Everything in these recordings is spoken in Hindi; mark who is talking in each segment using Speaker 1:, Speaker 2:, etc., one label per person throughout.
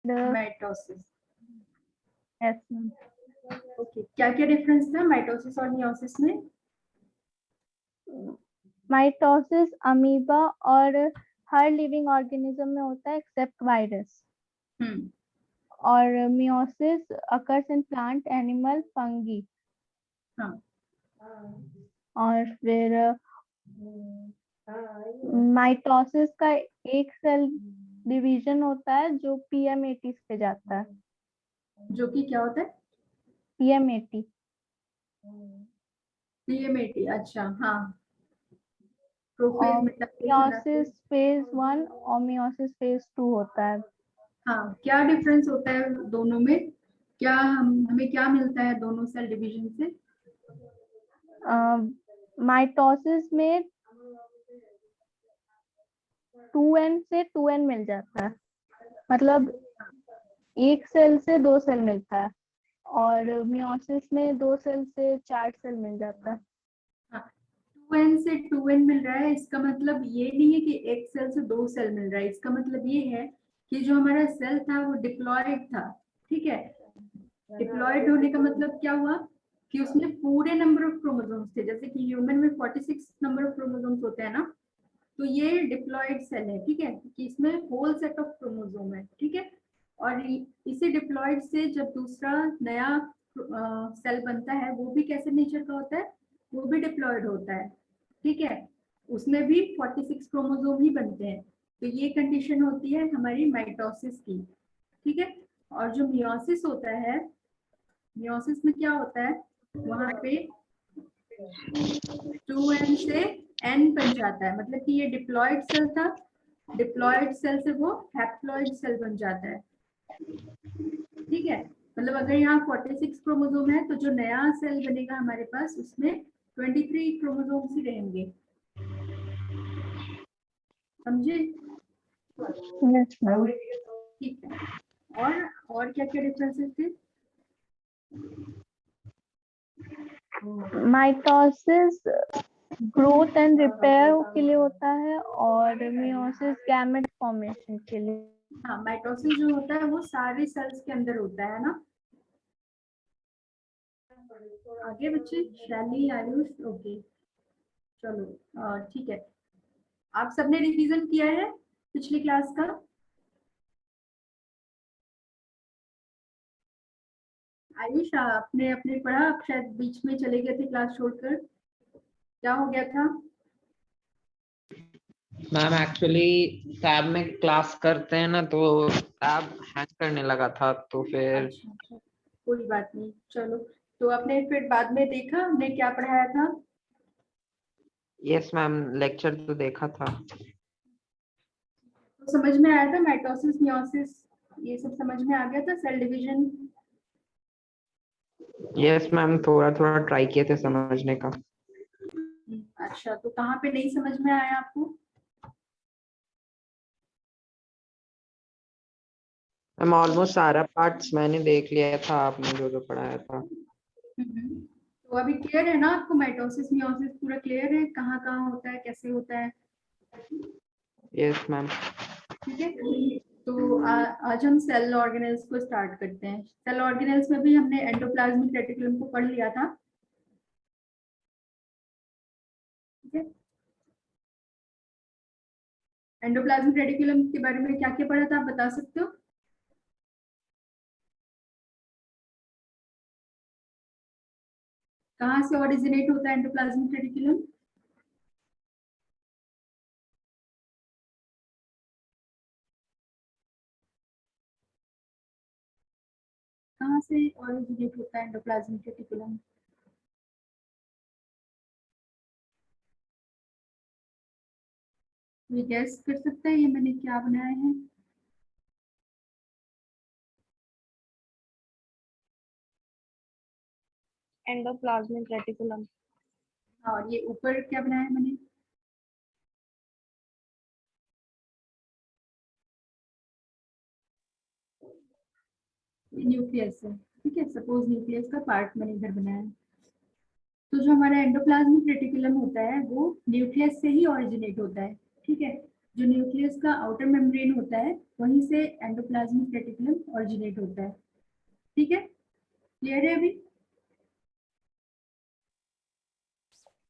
Speaker 1: माइटोसिस।
Speaker 2: Yes ma'am.
Speaker 1: ओके, क्या क्या डिफरेंस था माइटोसिस और मियोसिस में?
Speaker 2: माइटोसिस अमीबा और हर लिविंग ऑर्गेनिज्म में होता है एक्सेप्ट वायरस, और meiosis occurs in plant, animal, fungi.
Speaker 1: हाँ।
Speaker 2: और फिर माइटोसिस का एक सेल डिवीजन होता है जो पीएम80 पे जाता है।
Speaker 1: जो कि क्या होता है?
Speaker 2: पीएम80।
Speaker 1: पीएम80, अच्छा हाँ।
Speaker 2: और
Speaker 1: प्रोफेज
Speaker 2: मियोसिस फेज 1 और मियोसिस फेज 2 होता है।
Speaker 1: हाँ, क्या डिफरेंस होता है दोनों में? क्या हमें क्या मिलता है दोनों सेल डिवीजन से?
Speaker 2: माइटोसिस में 2n से 2n मिल जाता है, मतलब एक सेल से 2 सेल मिलता है, और मियोसिस में 2 सेल से 4 सेल मिल जाता है।
Speaker 1: हाँ, 2n से 2n मिल रहा है, इसका मतलब ये नहीं है कि एक सेल से 2 सेल मिल रहा है। इसका मतलब ये है कि जो हमारा सेल था वो डिप्लॉयड था, ठीक है। डिप्लॉयड होने का मतलब क्या हुआ कि उसमें पूरे नंबर ऑफ क्रोमोसोम्स थे, जैसे कि ह्यूमन में 46 नंबर ऑफ क्रोमोसोम्स होते हैं ना, तो ये डिप्लॉयड सेल है, ठीक है, कि इसमें होल सेट ऑफ क्रोमोसोम है, ठीक है। और इसी डिप्लॉयड से जब दूसरा नया सेल बनता है, वो भी कैसे नेचर का होता है? वो भी डिप्लॉयड होता है, ठीक है। उसमें भी 46 क्रोमोसोम ही बनते हैं। तो ये कंडीशन होती है हमारी माइटोसिस की, ठीक है। और जो मियोसिस होता है, मियोसिस में क्या होता है, वहां पे 2n से n बन जाता है, मतलब कि ये डिप्लॉयड सेल था, डिप्लॉयड सेल से वो हैप्लॉयड सेल बन जाता है, ठीक है। मतलब अगर यहाँ 46 क्रोमोसोम है तो जो नया सेल बनेगा हमारे पास, उसमें 23 क्रोमोसोम्स ही रहेंगे, समझे?
Speaker 2: Yes ma'am.
Speaker 1: ठीक है। और क्या क्या डिफरेंसेस थे?
Speaker 2: माइटोसिस ग्रोथ एंड रिपेयर के लिए होता है, और मियोसिस गैमेट फॉर्मेशन के लिए।
Speaker 1: हाँ, माइटोसिस जो होता है वो सारे सेल्स के अंदर होता है ना। आगे बच्चे, शैली, आयुष, ओके, चलो ठीक है। आप सबने रिवीजन किया है पिछली क्लास का? आयुष, आपने अपने पढ़ा? आप शायद बीच में चले गए थे क्लास छोड़कर, क्या हो गया था?
Speaker 3: मैम एक्चुअली टैब में क्लास करते हैं ना, तो टैब हैंग करने लगा था, तो फिर
Speaker 1: अच्छा अच्छा, कोई बात नहीं, चलो। तो आपने फिर बाद में देखा हमने क्या पढ़ाया था?
Speaker 3: यस मैम, लेक्चर तो देखा था।
Speaker 1: तो समझ में आया था माइटोसिस, मियोसिस, ये सब समझ में आ गया था, सेल डिवीजन?
Speaker 3: यस मैम, थोड़ा थोड़ा ट्राई किए थे समझने का।
Speaker 1: अच्छा, तो कहाँ पे नहीं समझ में आया आपको?
Speaker 3: मैम ऑलमोस्ट सारा पार्ट्स मैंने देख लिया था, आपने जो जो पढ़ाया था।
Speaker 1: तो अभी क्लियर है ना आपको? माइटोसिस, मियोसिस पूरा क्लियर है, कहाँ कहाँ होता है, कैसे होता है?
Speaker 3: Yes ma'am.
Speaker 1: ठीक है। तो आज हम सेल ऑर्गेनेल्स को स्टार्ट करते हैं। सेल ऑर्गेनेल्स में भी हमने एंडोप्लाज्मिक रेटिकुलम को पढ़ लिया था, ठीक है। एंडोप्लाज्मिक रेटिकुलम के बारे में क्या क्या पढ़ा था, आप बता सकते हो? कहाँ से ओरिजिनेट होता है एंडोप्लाज्मिक रेटिकुलम? कहाँ से ओरिजिनेट होता है एंडोप्लाज्मिक रेटिकुलम? ये गैस कर सकता है ये मैंने क्या बनाया है?
Speaker 2: Endoplasmic reticulum.
Speaker 1: और ये ऊपर क्या बनाया है मैंने? न्यूक्लियस है, ठीक है। सपोज न्यूक्लियस का पार्ट मैंने इधर बनाया है। तो जो हमारा एंडोप्लाज्मिक रेटिकुलम होता है वो न्यूक्लियस से ही ओरिजिनेट होता है, ठीक है। जो न्यूक्लियस का आउटर मेम्ब्रेन होता है वहीं से एंडोप्लाज्मिक रेटिकुलम ओरिजिनेट होता है। ठीक है, क्लियर है अभी?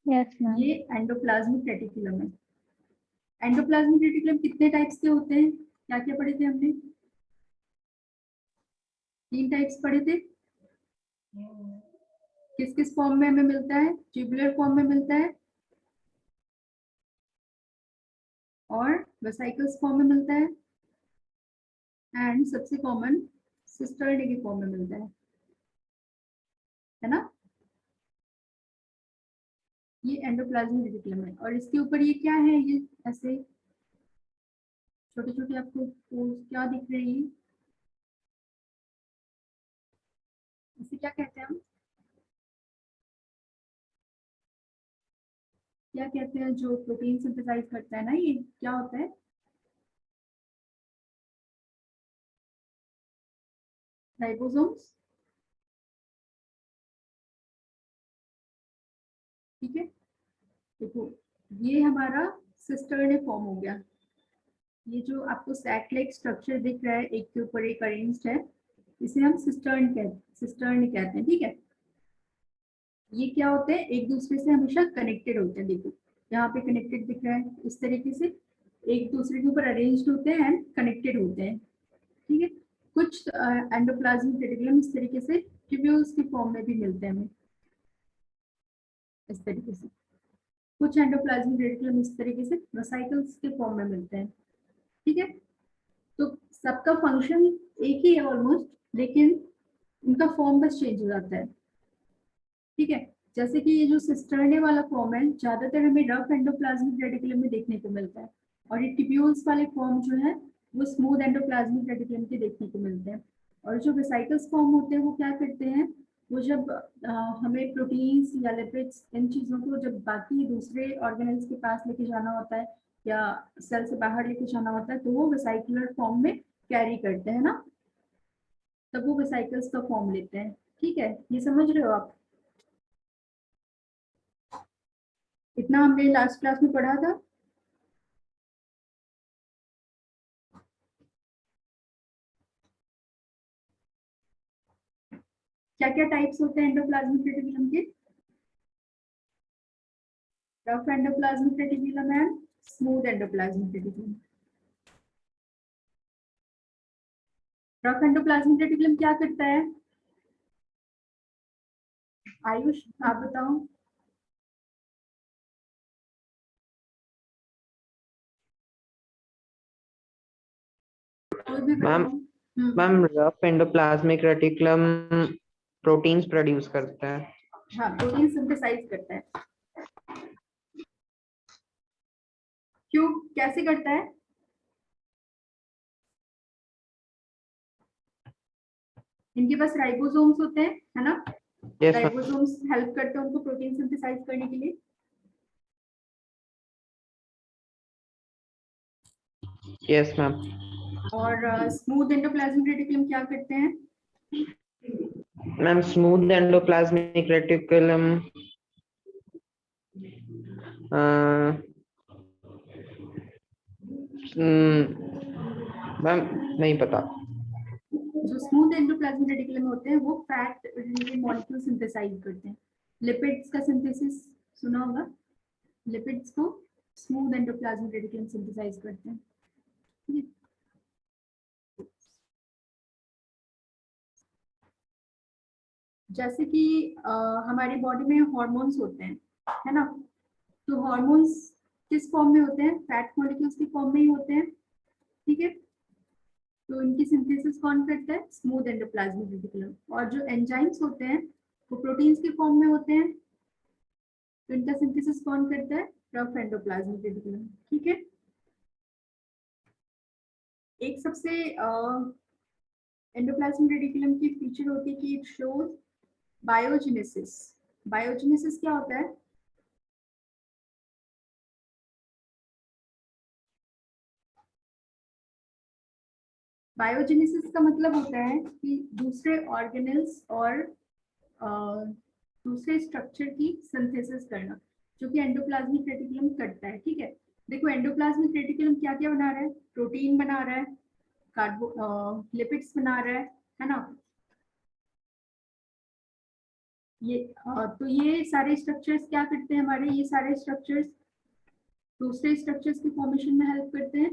Speaker 2: Yes ma'am.
Speaker 1: ये एंडोप्लाज्मिक रेटिकुलम है। एंडोप्लाज्मिक रेटिकुलम कितने टाइप्स के होते हैं? क्या क्या पढ़े थे हमने? 3 टाइप्स पढ़े थे। किस किस फॉर्म में हमें मिलता है? ट्यूबुलर फॉर्म में मिलता है और वेसिकल्स फॉर्म में मिलता है एंड सबसे कॉमन सिस्टर्नी के फॉर्म में मिलता है ना? ये एंडोप्लाज्मिक रेटिकुलम है और इसके ऊपर ये क्या है? ये ऐसे छोटे छोटे आपको क्या दिख रहे हैं? इसे क्या कहते हैं हम? क्या कहते हैं जो प्रोटीन सिंथेसाइज करता है ना, ये क्या होता है? राइबोसोम्स। ठीक है, देखो ये हमारा सिस्टर्नी फॉर्म हो गया। ये जो आपको सैक लाइक स्ट्रक्चर दिख रहा है, एक के ऊपर एक अरेंज्ड है, इसे हम सिस्टर्न कहते हैं। ठीक है, ये क्या होते हैं? एक दूसरे से हमेशा कनेक्टेड होते हैं। देखो यहाँ पे कनेक्टेड दिख रहा है, इस तरीके से एक दूसरे के ऊपर अरेंज्ड होते हैं एंड कनेक्टेड होते हैं। ठीक है, कुछ एंडोप्लाज्मिक रेटिकुलम इस तरीके से ट्यूब्यूल्स के फॉर्म में भी मिलते हैं हमें, इस तरीके से। कुछ एंडोप्लाज्मिक रेटिकुलम इस तरीके से वेसिकल्स के फॉर्म में मिलते हैं। ठीक है, तो सबका फंक्शन एक ही है ऑलमोस्ट, लेकिन उनका फॉर्म बस चेंज हो जाता है। ठीक है, जैसे कि ये जो सिस्टर्ने वाला फॉर्म है ज्यादातर हमें रफ एंडोप्लाज्मिक रेटिकुलम में देखने को मिलता है और ये ट्यूब्यूल्स वाले फॉर्म जो है वो स्मूथ एंडोप्लाज्मिक रेटिकुलम के देखने को मिलते हैं। और जो वेसिकल्स फॉर्म होते हैं वो क्या करते हैं? वो जब हमें प्रोटीन्स या लिपिड्स इन चीजों को जब बाकी दूसरे ऑर्गेनेल्स के पास लेके जाना होता है या सेल से बाहर लेके जाना होता है तो वो वेसिकुलर फॉर्म में कैरी करते हैं ना, तब वो वेसिकल्स का फॉर्म लेते हैं। ठीक है, ये समझ रहे हो आप? इतना हमने लास्ट क्लास में पढ़ा था। क्या क्या टाइप्स होते हैं एंडोप्लाज्मिक रेटिकुलम के? Rough endoplasmic reticulum and smooth endoplasmic reticulum. Rough endoplasmic reticulum क्या करता है? आयुष आप बताओ। कोई भी
Speaker 3: मैम
Speaker 1: बताओ।
Speaker 3: Ma'am rough endoplasmic reticulum proteins produce करता है।
Speaker 1: हाँ, प्रोटीन सिंथेसाइज करता है। क्यों, कैसे करता है? इनके पास राइबोसोम्स होते हैं, है ना?
Speaker 3: Yes ma'am.
Speaker 1: राइबोसोम्स हेल्प करते हैं उनको प्रोटीन सिंथेसाइज करने के लिए।
Speaker 3: Yes ma'am.
Speaker 1: और स्मूथ एंडोप्लाज्मिक रेटिकुलम क्या करते हैं?
Speaker 3: Ma'am smooth endoplasmic reticulum ma'am नहीं पता।
Speaker 1: जो स्मूथ एंडोप्लाज्मिक रेटिकुलम होते हैं वो फैट रिलेटेड मॉलिक्यूल सिंथेसाइज करते हैं। लिपिड्स का सिंथेसिस सुना होगा, लिपिड्स को स्मूथ एंडोप्लाज्मिक रेटिकुलम सिंथेसाइज करते हैं। ठीक है? जैसे कि हमारी बॉडी में हार्मोन्स होते हैं, है ना? तो हार्मोन्स किस फॉर्म में होते हैं? फैट मॉलिक्यूल्स के फॉर्म में ही होते हैं। ठीक है, तो इनकी सिंथेसिस कौन करता है? Smooth endoplasmic reticulum. और जो एंजाइम्स होते हैं वो प्रोटीन्स के फॉर्म में होते हैं, तो इनका सिंथेसिस कौन करता है? Rough endoplasmic reticulum. ठीक है, एक सबसे एंडोप्लाज्मिक रेटिकुलम की फीचर होती है कि इट शोज बायोजेनेसिस। बायोजेनेसिस क्या होता है? बायोजेनेसिस का मतलब होता है कि दूसरे ऑर्गेनेल्स और दूसरे स्ट्रक्चर की सिंथेसिस करना, जो कि एंडोप्लाज्मिक रेटिकुलम करता है। ठीक है, देखो एंडोप्लाज्मिक रेटिकुलम क्या क्या बना रहा है, प्रोटीन बना रहा है, कार्बो लिपिड्स बना रहा है ना। ये तो ये सारे स्ट्रक्चर्स क्या करते हैं हमारे, ये सारे स्ट्रक्चर्स दूसरे स्ट्रक्चर्स की फॉर्मेशन में हेल्प करते हैं।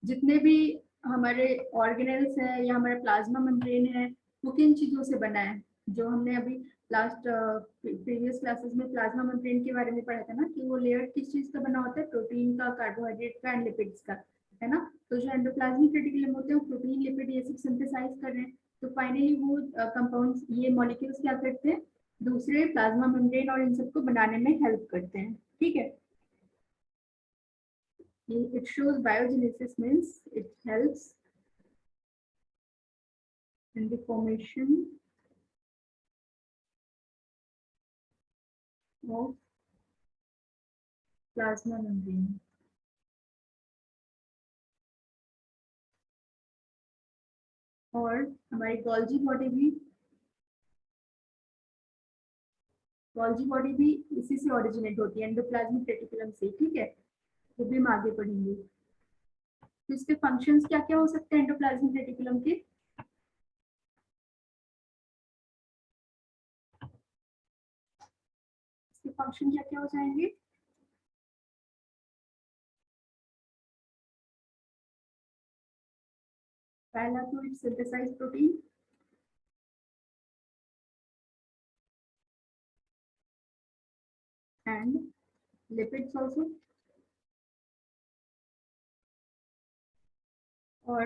Speaker 1: जितने भी हमारे ऑर्गेनेल्स है या हमारा प्लाज्मा मेम्ब्रेन है वो किन चीजों से बना है, जो हमने अभी लास्ट प्रीवियस क्लासेस में प्लाज्मा मेम्ब्रेन के बारे में पढ़ा था ना, कि वो लेयर किस चीज का बना होता है, प्रोटीन का, कार्बोहाइड्रेट का एंड लिपिड्स का, है ना। तो जो एंडोप्लाज्मिक रेटिकुलम होते हैं वो प्रोटीन, लिपिड ये सब सिंथेसाइज कर रहे हैं। तो फाइनली वो कंपाउंड्स, ये मॉलिक्यूल्स क्या करते हैं, दूसरे प्लाज्मा मेम्ब्रेन और इन सबको बनाने में हेल्प करते हैं, ठीक है। It shows biogenesis means it helps in the formation of plasma membrane. और हमारी गोल्जी बॉडी भी इसी से ओरिजिनेट होती है, एंडोप्लाज्मिक रेटिकुलम से, ठीक है। वो भी हम आगे पढ़ेंगे। तो इसके फंक्शंस क्या क्या हो सकते हैं एंडोप्लाज्मिक रेटिकुलम के। इसके फंक्शन क्या क्या हो जाएंगे। पहला तो it synthesize protein, and lipids also, or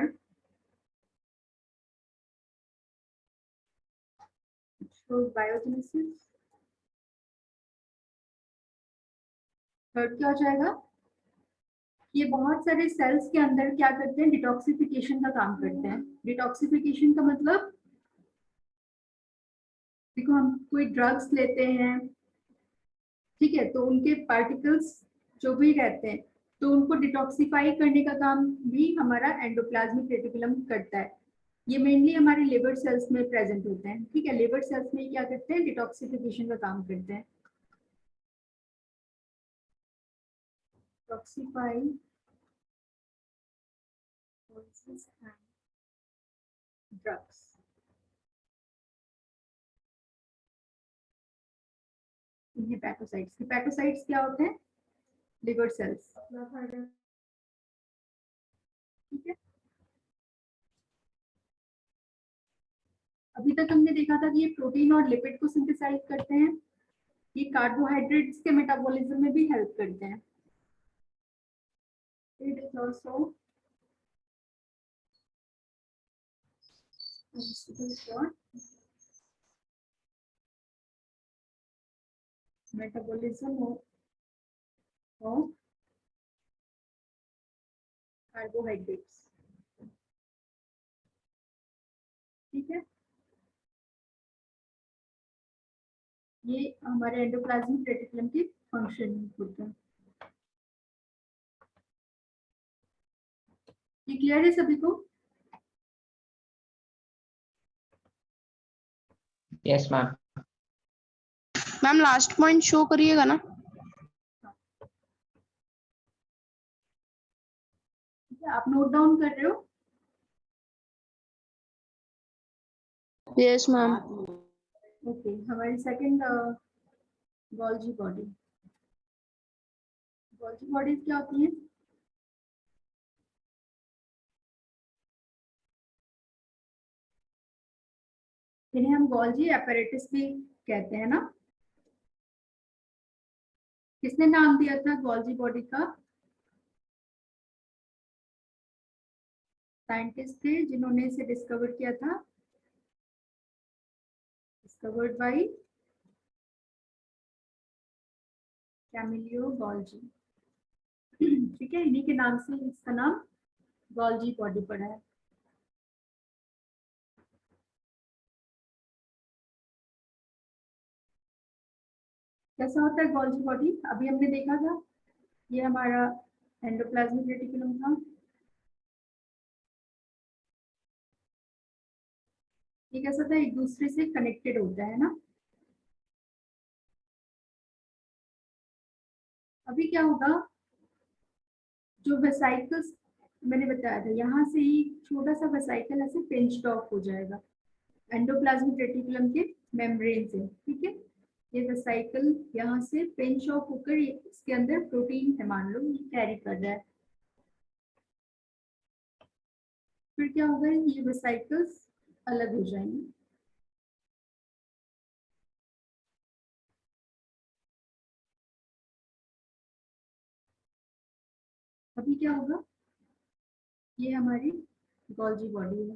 Speaker 1: it shows biogenesis। Third क्या हो जाएगा, ये बहुत सारे सेल्स के अंदर क्या करते हैं, डिटॉक्सिफिकेशन का काम करते हैं। डिटॉक्सिफिकेशन का मतलब, देखो हम कोई ड्रग्स लेते हैं, ठीक है, तो उनके पार्टिकल्स जो भी रहते हैं तो उनको डिटॉक्सिफाई करने का काम भी हमारा एंडोप्लाज्मिक रेटिकुलम करता है। ये मेनली हमारे लिवर सेल्स में प्रेजेंट होते हैं, ठीक है। लिवर सेल्स में क्या करते हैं, डिटॉक्सिफिकेशन का काम करते हैं। Detoxify drugs. हेपेटोसाइट्स, हेपेटोसाइट्स क्या होते हैं, लिवर सेल्स, ठीक है। अभी तक हमने देखा था कि ये प्रोटीन और लिपिड को सिंथेसाइज करते हैं, ये कार्बोहाइड्रेट्स के मेटाबॉलिज्म में भी हेल्प करते हैं। It is also responsible for metabolism of carbohydrates, ठीक है। ये हमारे एंडोप्लाज्मिक रेटिकुलम के फंक्शन होते हैं। ये क्लियर है सभी को।
Speaker 3: Yes ma'am.
Speaker 4: Ma'am last point show करिएगा ना।
Speaker 1: आप नोट डाउन कर रहे हो।
Speaker 4: Yes ma'am.
Speaker 1: ओके, हमारी second Golgi body. Golgi bodies क्या होती हैं, इन्हें हम गोल्जी apparatus भी कहते हैं ना। किसने नाम दिया था गोल्जी बॉडी का, साइंटिस्ट थे जिन्होंने इसे डिस्कवर किया था, डिस्कवर्ड बाय कैमिलियो गोल्जी, ठीक है। इन्हीं के नाम से इसका नाम गोल्जी बॉडी पड़ा है। कैसा होता है गोल्जी बॉडी, अभी हमने देखा था, ये हमारा एंडोप्लाज्मिक रेटिकुलम था, ये कैसा था, एक दूसरे से कनेक्टेड होता है ना। अभी क्या होगा, जो वेसाइकल्स मैंने बताया था, यहाँ से ही छोटा सा वेसाइकल ऐसे पिंच्ड ऑफ हो जाएगा एंडोप्लाज्मिक रेटिकुलम के मेम्ब्रेन से, ठीक है। ये वेसाइकल यहाँ से पिंच ऑफ होकर इसके अंदर प्रोटीन है, मान लो ये कैरी कर रहा है। फिर क्या होगा, ये वेसाइकल्स अलग हो जाएंगे। अभी क्या होगा, ये हमारी गोल्जी बॉडी है।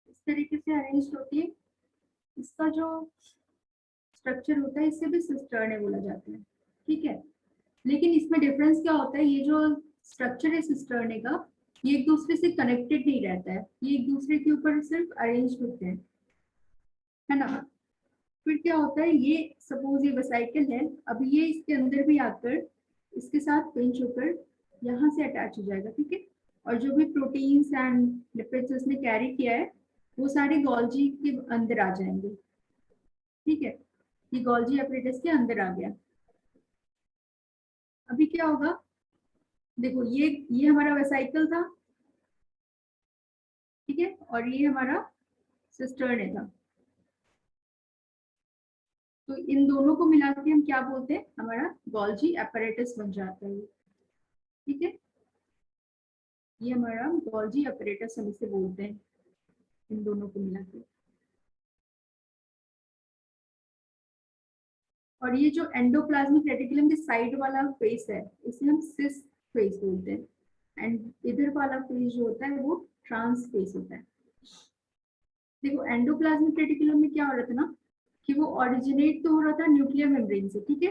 Speaker 1: इस तरीके से अरेंज होती है। इसका जो स्ट्रक्चर होता है इसे भी सिस्टर्ने बोला जाता है, ठीक है। लेकिन इसमें डिफरेंस क्या होता है, ये जो स्ट्रक्चर है सिस्टर्ने का, ये एक दूसरे से कनेक्टेड नहीं रहता है, ये एक दूसरे के ऊपर सिर्फ अरेंज होते हैं, है ना। फिर क्या होता है, ये सपोज ये वेसाइकल है, अब ये इसके अंदर भी आकर इसके साथ पिंच होकर यहाँ से अटैच हो जाएगा, ठीक है। और जो भी प्रोटीन्स एंड लिपिड्स उसने कैरी किया है वो सारे गोल्जी के अंदर आ जाएंगे, ठीक है। ये गोल्जी एपरेटस के अंदर आ गया। अभी क्या होगा, देखो ये हमारा वेसाइकल था, ठीक है, और ये हमारा सिस्टर्ने था। तो इन दोनों को मिला के हम क्या बोलते हैं, हमारा गोल्जी एपरेटस बन जाता है, ठीक है। ये हमारा गोल्जी एपरेटस हम इसे बोलते हैं, इन दोनों को मिला के। और ये जो एंडोप्लाज्मिक रेटिकुलम के साइड वाला फेस है इसे हम सिस फेस बोलते हैं, एंड इधर वाला फेस जो होता है वो ट्रांस फेस होता है। देखो एंडोप्लाज्मिक रेटिकुलम में क्या हो रहा था ना, कि वो ओरिजिनेट तो हो रहा था न्यूक्लियर मेम्ब्रेन से, ठीक है,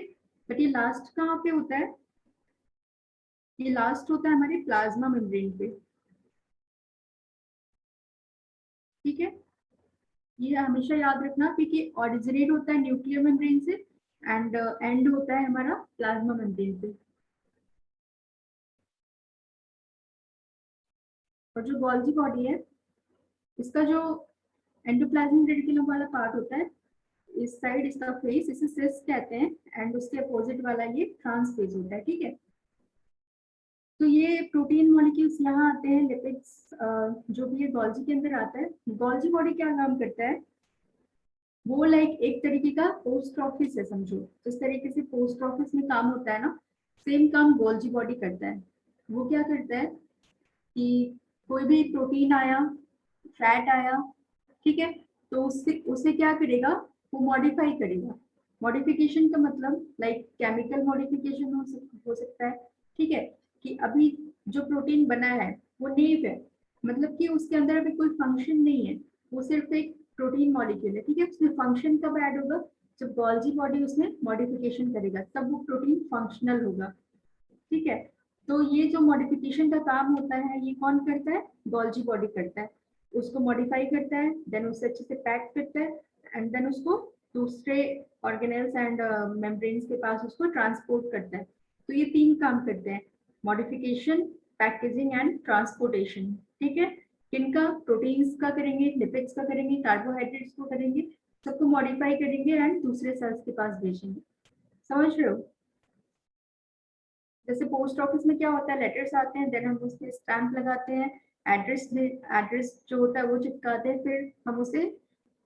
Speaker 1: बट ये लास्ट कहाँ पे होता है, ये लास्ट होता है हमारे प्लाज्मा मेम्ब्रेन पे, ठीक है। ये हमेशा याद रखना, क्योंकि ओरिजिनेट होता है न्यूक्लियर मेम्ब्रेन से एंड एंड होता है हमारा प्लाज्मा मेम्ब्रेन पे। और जो गोल्जी बॉडी है इसका जो एंडोप्लाज्मिक रेटिकुलम वाला पार्ट होता है, इस साइड इसका फेस इसे सिस कहते हैं, एंड उसके अपोजिट वाला ये ट्रांस फेस होता है, ठीक है। तो ये प्रोटीन मॉलिक्यूल्स यहाँ आते हैं, लिपिड्स जो भी है गोल्जी के अंदर आता है। गोल्जी बॉडी क्या काम करता है, वो लाइक एक तरीके का पोस्ट ऑफिस है, समझो जिस तरीके से पोस्ट ऑफिस में काम होता है ना, सेम काम गोल्जी बॉडी करता है। वो क्या करता है कि कोई भी प्रोटीन आया, फैट आया, ठीक है, तो उससे उसे क्या करेगा, वो मॉडिफाई करेगा। मॉडिफिकेशन का मतलब लाइक केमिकल मॉडिफिकेशन हो सकता है, ठीक है, कि अभी जो प्रोटीन बना है वो नेव है, मतलब कि उसके अंदर अभी कोई फंक्शन नहीं है, वो सिर्फ एक प्रोटीन मॉलिक्यूल है, ठीक है। उसमें फंक्शन कब ऐड होगा, जब गोल्जी बॉडी उसमें मॉडिफिकेशन करेगा तब वो प्रोटीन फंक्शनल होगा, ठीक है। तो ये जो मॉडिफिकेशन का काम होता है ये कौन करता है, गोल्जी बॉडी करता है। उसको मॉडिफाई करता है, देन उसे अच्छे से पैक करता है, एंड देन उसको दूसरे ऑर्गेनेल्स एंड मेम्ब्रेन्स के पास उसको ट्रांसपोर्ट करता है। तो ये तीन काम करते हैं, मॉडिफिकेशन, पैकेजिंग एंड ट्रांसपोर्टेशन, ठीक है। किनका, प्रोटीन्स का करेंगे, लिपिड्स का करेंगे, कार्बोहाइड्रेट्स को करेंगे, सबको मॉडिफाई करेंगे एंड दूसरे सेल्स के पास भेजेंगे। समझ रहे हो। जैसे पोस्ट ऑफिस में क्या होता है, लेटर्स आते हैं, देन हम उस पर स्टैंप लगाते हैं, एड्रेस जो होता है वो चिपकाते हैं, फिर हम उसे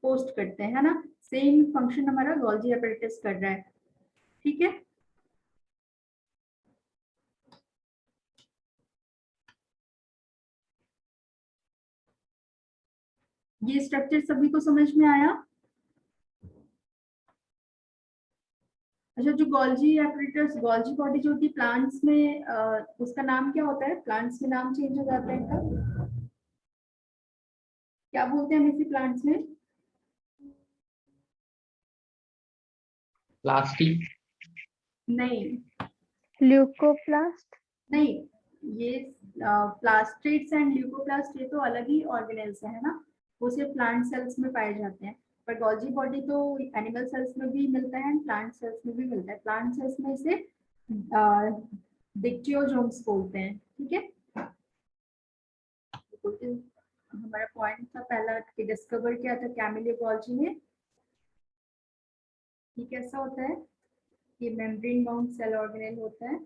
Speaker 1: पोस्ट करते हैं, है ना। सेम फंक्शन हमारा गोल्जी एपरेटस कर रहा है, ठीक है। ये स्ट्रक्चर सभी को समझ में आया। अच्छा, जो गोल्जी एपरेटस, गोल्जी बॉडी जो होती है प्लांट्स में, उसका नाम क्या होता है, प्लांट्स में नाम चेंज हो जाता है इनका, क्या बोलते हैं हम इसे प्लांट्स में,
Speaker 3: प्लास्टिक,
Speaker 1: नहीं
Speaker 2: ल्यूकोप्लास्ट,
Speaker 1: नहीं, ये प्लास्ट्रेट्स एंड ल्यूकोप्लास्ट ये तो अलग ही ऑर्गेनेल्स है ना, वो सिर्फ प्लांट सेल्स में पाए जाते हैं। पर गोल्जी बॉडी तो एनिमल सेल्स में भी मिलता है, प्लांट सेल्स में भी मिलता है। प्लांट सेल्स में इसे डिक्टियोजोम्स बोलते हैं, ठीक है। हमारा पॉइंट था पहला कि डिस्कवर किया था कैमिलियोलॉजी में। ये कैसा होता है? ये मेम्ब्रेन बाउंड सेल ऑर्गेनेल होता है।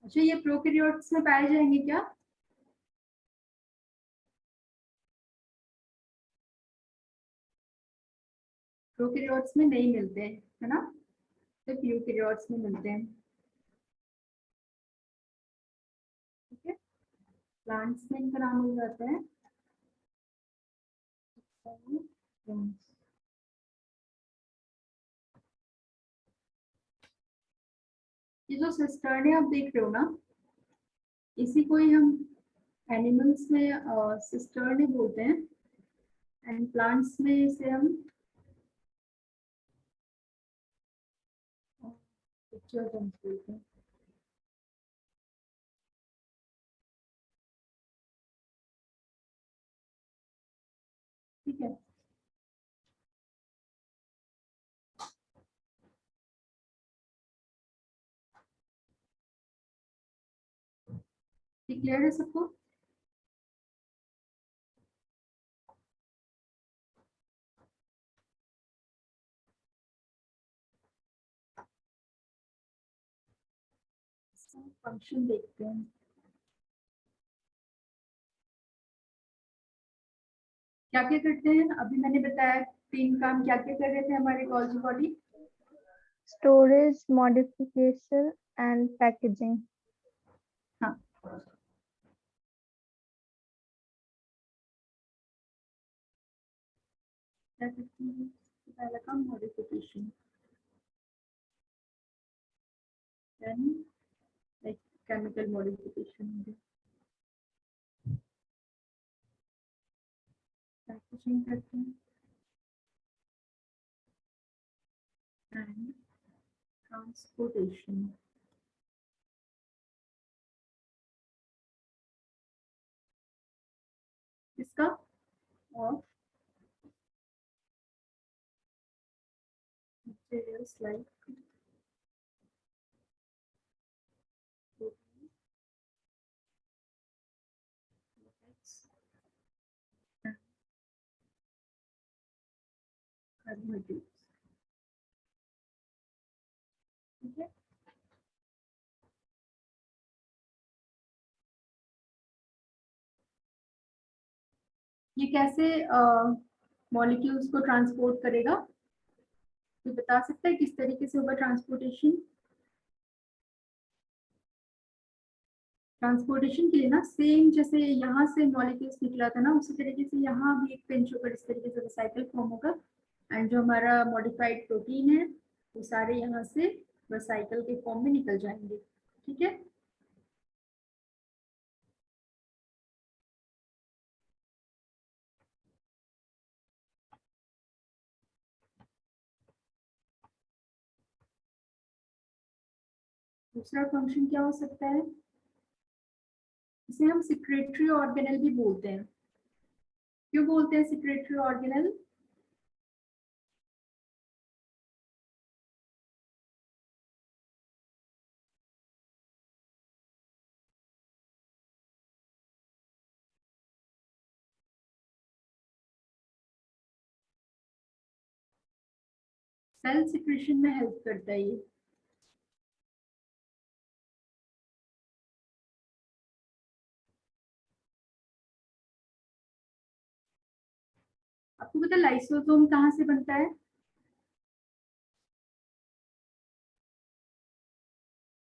Speaker 1: अच्छा, ये प्रोकैरियोट्स में पाए जाएंगे क्या? प्रोकैरियोट्स में नहीं मिलते हैं, है ना? सिर्फ यूकैरियोट्स में मिलते हैं। ठीक है, प्लांट्स में इनका नाम हो जाता है ये जो सिस्टर्न आप देख रहे हो ना, इसी को ही हम एनिमल्स में सिस्टर्न बोलते हैं एंड प्लांट्स में इसे हम बोलते हैं। ठीक है, क्लियर है सबको? फंक्शन देखते हैं। क्या क्या करते हैं? अभी मैंने बताया 3 काम क्या क्या कर रहे थे हमारे Golgi body.
Speaker 2: Storage, modification and packaging.
Speaker 1: हाँ, क्या करते हैं? पहला काम मॉडिफिकेशन, यानी लाइक केमिकल मॉडिफिकेशन। पैकेजिंग करते हैं एंड ट्रांसपोर्टेशन। इसका और materials like protein, lipids, and carbohydrates। ठीक है, ये कैसे मॉलिक्यूल्स को ट्रांसपोर्ट करेगा? तो बता सकता है किस तरीके से होगा ट्रांसपोर्टेशन? ट्रांसपोर्टेशन के लिए ना सेम जैसे यहाँ से मॉलिक्यूल्स निकला था ना, उसी तरीके से यहाँ भी एक पिंच होकर इस तरीके से रिसाइकल फॉर्म होगा एंड जो हमारा मॉडिफाइड प्रोटीन है वो सारे यहाँ से रिसाइकल के फॉर्म में निकल जाएंगे। ठीक है, दूसरा फंक्शन क्या हो सकता है? इसे हम सिक्रेटरी ऑर्गेनेल भी बोलते हैं। क्यों बोलते हैं सिक्रेटरी ऑर्गेनेल? सेल सिक्रेशन में हेल्प करता है ये। आपको पता है लाइसोसोम कहाँ से बनता है?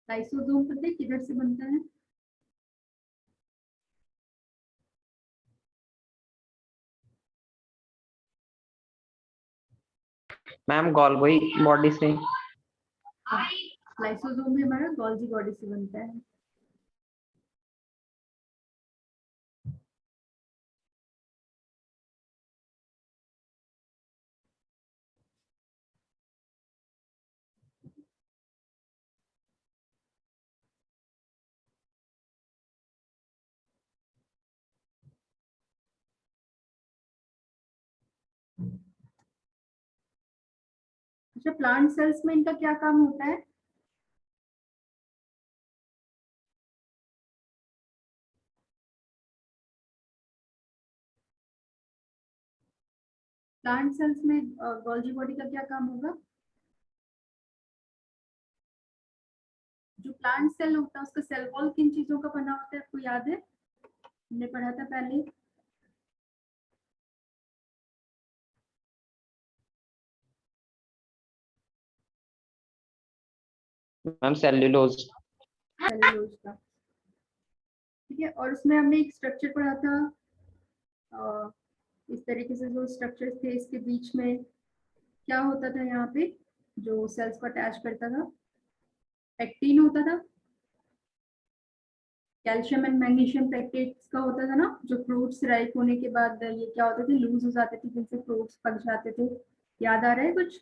Speaker 1: लाइसोसोम पता है किधर से बनता है?
Speaker 3: मैम गोल्गी बॉडी से।
Speaker 1: लाइसोसोम भी हमारा गोल्गी बॉडी से बनता है। अच्छा, प्लांट सेल्स में इनका क्या काम होता है? प्लांट सेल्स में गोल्जी बॉडी का क्या काम होगा? जो प्लांट सेल होता है उसका सेल वॉल किन चीजों का बना होता है, आपको याद है? हमने पढ़ा था पहले।
Speaker 3: Ma'am cellulose.
Speaker 1: सेलुलोज का, ठीक है। और उसमें हमने एक स्ट्रक्चर पढ़ा था, इस तरीके से जो स्ट्रक्चर थे इसके बीच में क्या होता था, यहाँ पे जो सेल्स को अटैच करता था, पेक्टिन होता था। कैल्शियम एंड मैग्नीशियम पेक्टेट्स का होता था ना, जो फ्रूट्स राइप होने के बाद ये क्या होते थे, लूज हो जाते थे, जिनसे फ्रूट्स पक जाते थे। याद आ रहा है कुछ?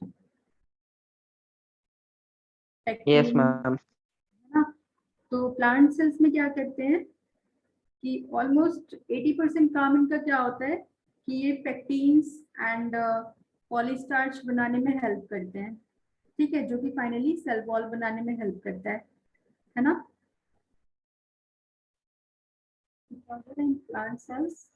Speaker 3: Yes
Speaker 1: pectin,
Speaker 3: ma'am.
Speaker 1: है ना। तो प्लांट सेल्स में क्या करते हैं कि ऑलमोस्ट 80% काम इनका क्या होता है कि ये पेक्टिन्स एंड पॉलीस्टार्च बनाने में हेल्प करते हैं, ठीक है, जो कि फाइनली सेल वॉल बनाने में हेल्प करता है ना। प्लांट सेल्स,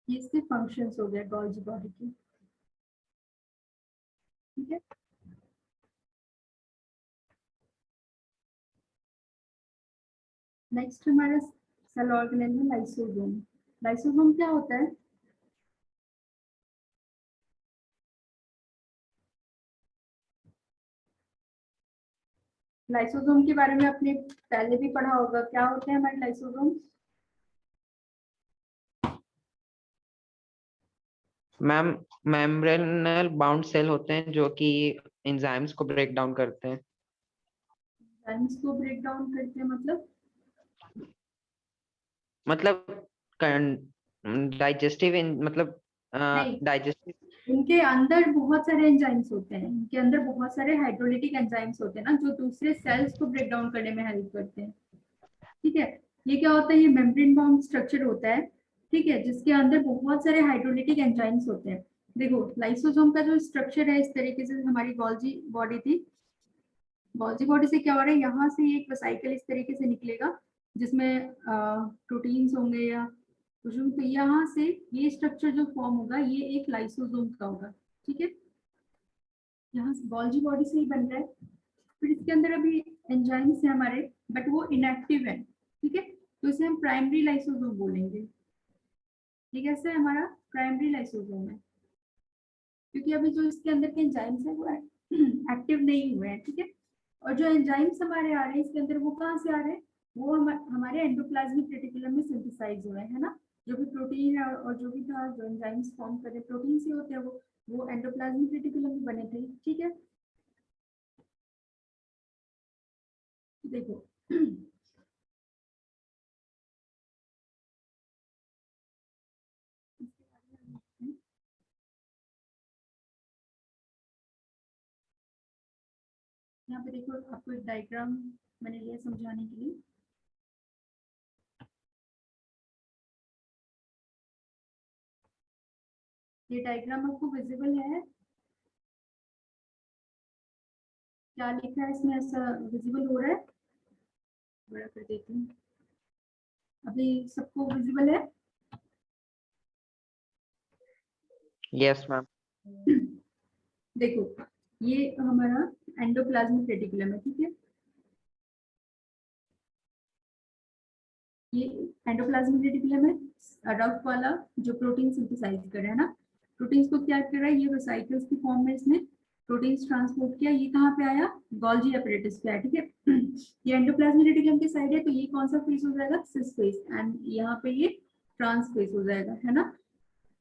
Speaker 1: ये इसके फंक्शंस हो गए गोल्जी बॉडी के, ठीक है। नेक्स्ट हमारा सेल ऑर्गेनेल में लाइसोसोम। लाइसोसोम क्या होता है? लाइसोसोम के बारे में आपने पहले भी पढ़ा होगा, क्या होते हैं हमारे lysosome?
Speaker 3: Ma'am membranal bound cell होते हैं जो कि एंजाइम्स को ब्रेक डाउन करते हैं।
Speaker 1: एंजाइम्स को ब्रेक डाउन करते हैं
Speaker 3: मतलब डाइजेस्टिव, मतलब
Speaker 1: नहीं,
Speaker 3: डाइजेस्टिव।
Speaker 1: इनके अंदर बहुत सारे एंजाइम्स होते हैं, इनके अंदर बहुत सारे हाइड्रोलिटिक एंजाइम्स होते हैं ना, जो दूसरे सेल्स को ब्रेक डाउन करने में हेल्प करते हैं, ठीक है। ये क्या होता है, ये मेम्ब्रेन बाउंड स्ट्रक्चर होता है, ठीक है, जिसके अंदर बहुत सारे हाइड्रोलिटिक एंजाइम्स होते हैं। देखो लाइसोसोम का जो स्ट्रक्चर है, इस तरीके से हमारी गोल्जी बॉडी थी। गोल्जी बॉडी से क्या हो रहा है, यहाँ से एक वेसिकल इस तरीके से निकलेगा जिसमें प्रोटीन्स होंगे या कुछ भी, तो यहाँ से ये स्ट्रक्चर जो फॉर्म होगा ये एक लाइसोसोम का होगा, ठीक है। यहाँ से गोल्जी बॉडी से ही बन रहा है। फिर इसके अंदर अभी एंजाइम्स है हमारे, बट वो इनएक्टिव है, ठीक है, तो इसे हम प्राइमरी लाइसोसोम बोलेंगे। ठीक है, ऐसे हमारा प्राइमरी लाइसोसोम है, क्योंकि अभी जो इसके अंदर के एंजाइम्स है वो एक्टिव नहीं हुए हैं, ठीक है। और जो एंजाइम्स हमारे आ रहे हैं इसके अंदर, वो कहाँ से आ रहे हैं, वो हमारे एंडोप्लाज्मिक रेटिकुलम में सिंथेसाइज हुए हैं ना। जो भी प्रोटीन है और जो भी था, जो एंजाइम्स फॉर्म करे प्रोटीन से होते हैं, वो एंडोप्लाज्मिक रेटिकुलम में बने थे, ठीक है। देखो यहाँ पे देखो, आपको एक डायग्राम मैंने लिया समझाने के लिए। ये डायग्राम आपको विजिबल है? क्या लिखा है इसमें, ऐसा विजिबल हो रहा है? बड़ा कर देती हूँ, अभी सबको विजिबल है?
Speaker 3: Yes ma'am.
Speaker 1: देखो ये हमारा एंडोप्लाज्मिक रेटिकुलम है, ठीक है। ये एंडोप्लाज्मिक रेटिकुलम है, रफ वाला जो प्रोटीन सिंथेसाइज कर रहा है ना, प्रोटीन्स को क्या कर रहा है, ये वेसिकल्स की फॉर्म में इसमें प्रोटीन्स ट्रांसपोर्ट किया, ये कहाँ पे आया, गोल्जी अपरेटस पे आया, ठीक है। ये एंडोप्लाज्मिक रेटिकुलम की साइड है, तो ये कौन सा फेस हो जाएगा, सिस फेस, एंड यहाँ पे ये ट्रांस फेस हो जाएगा, है ना।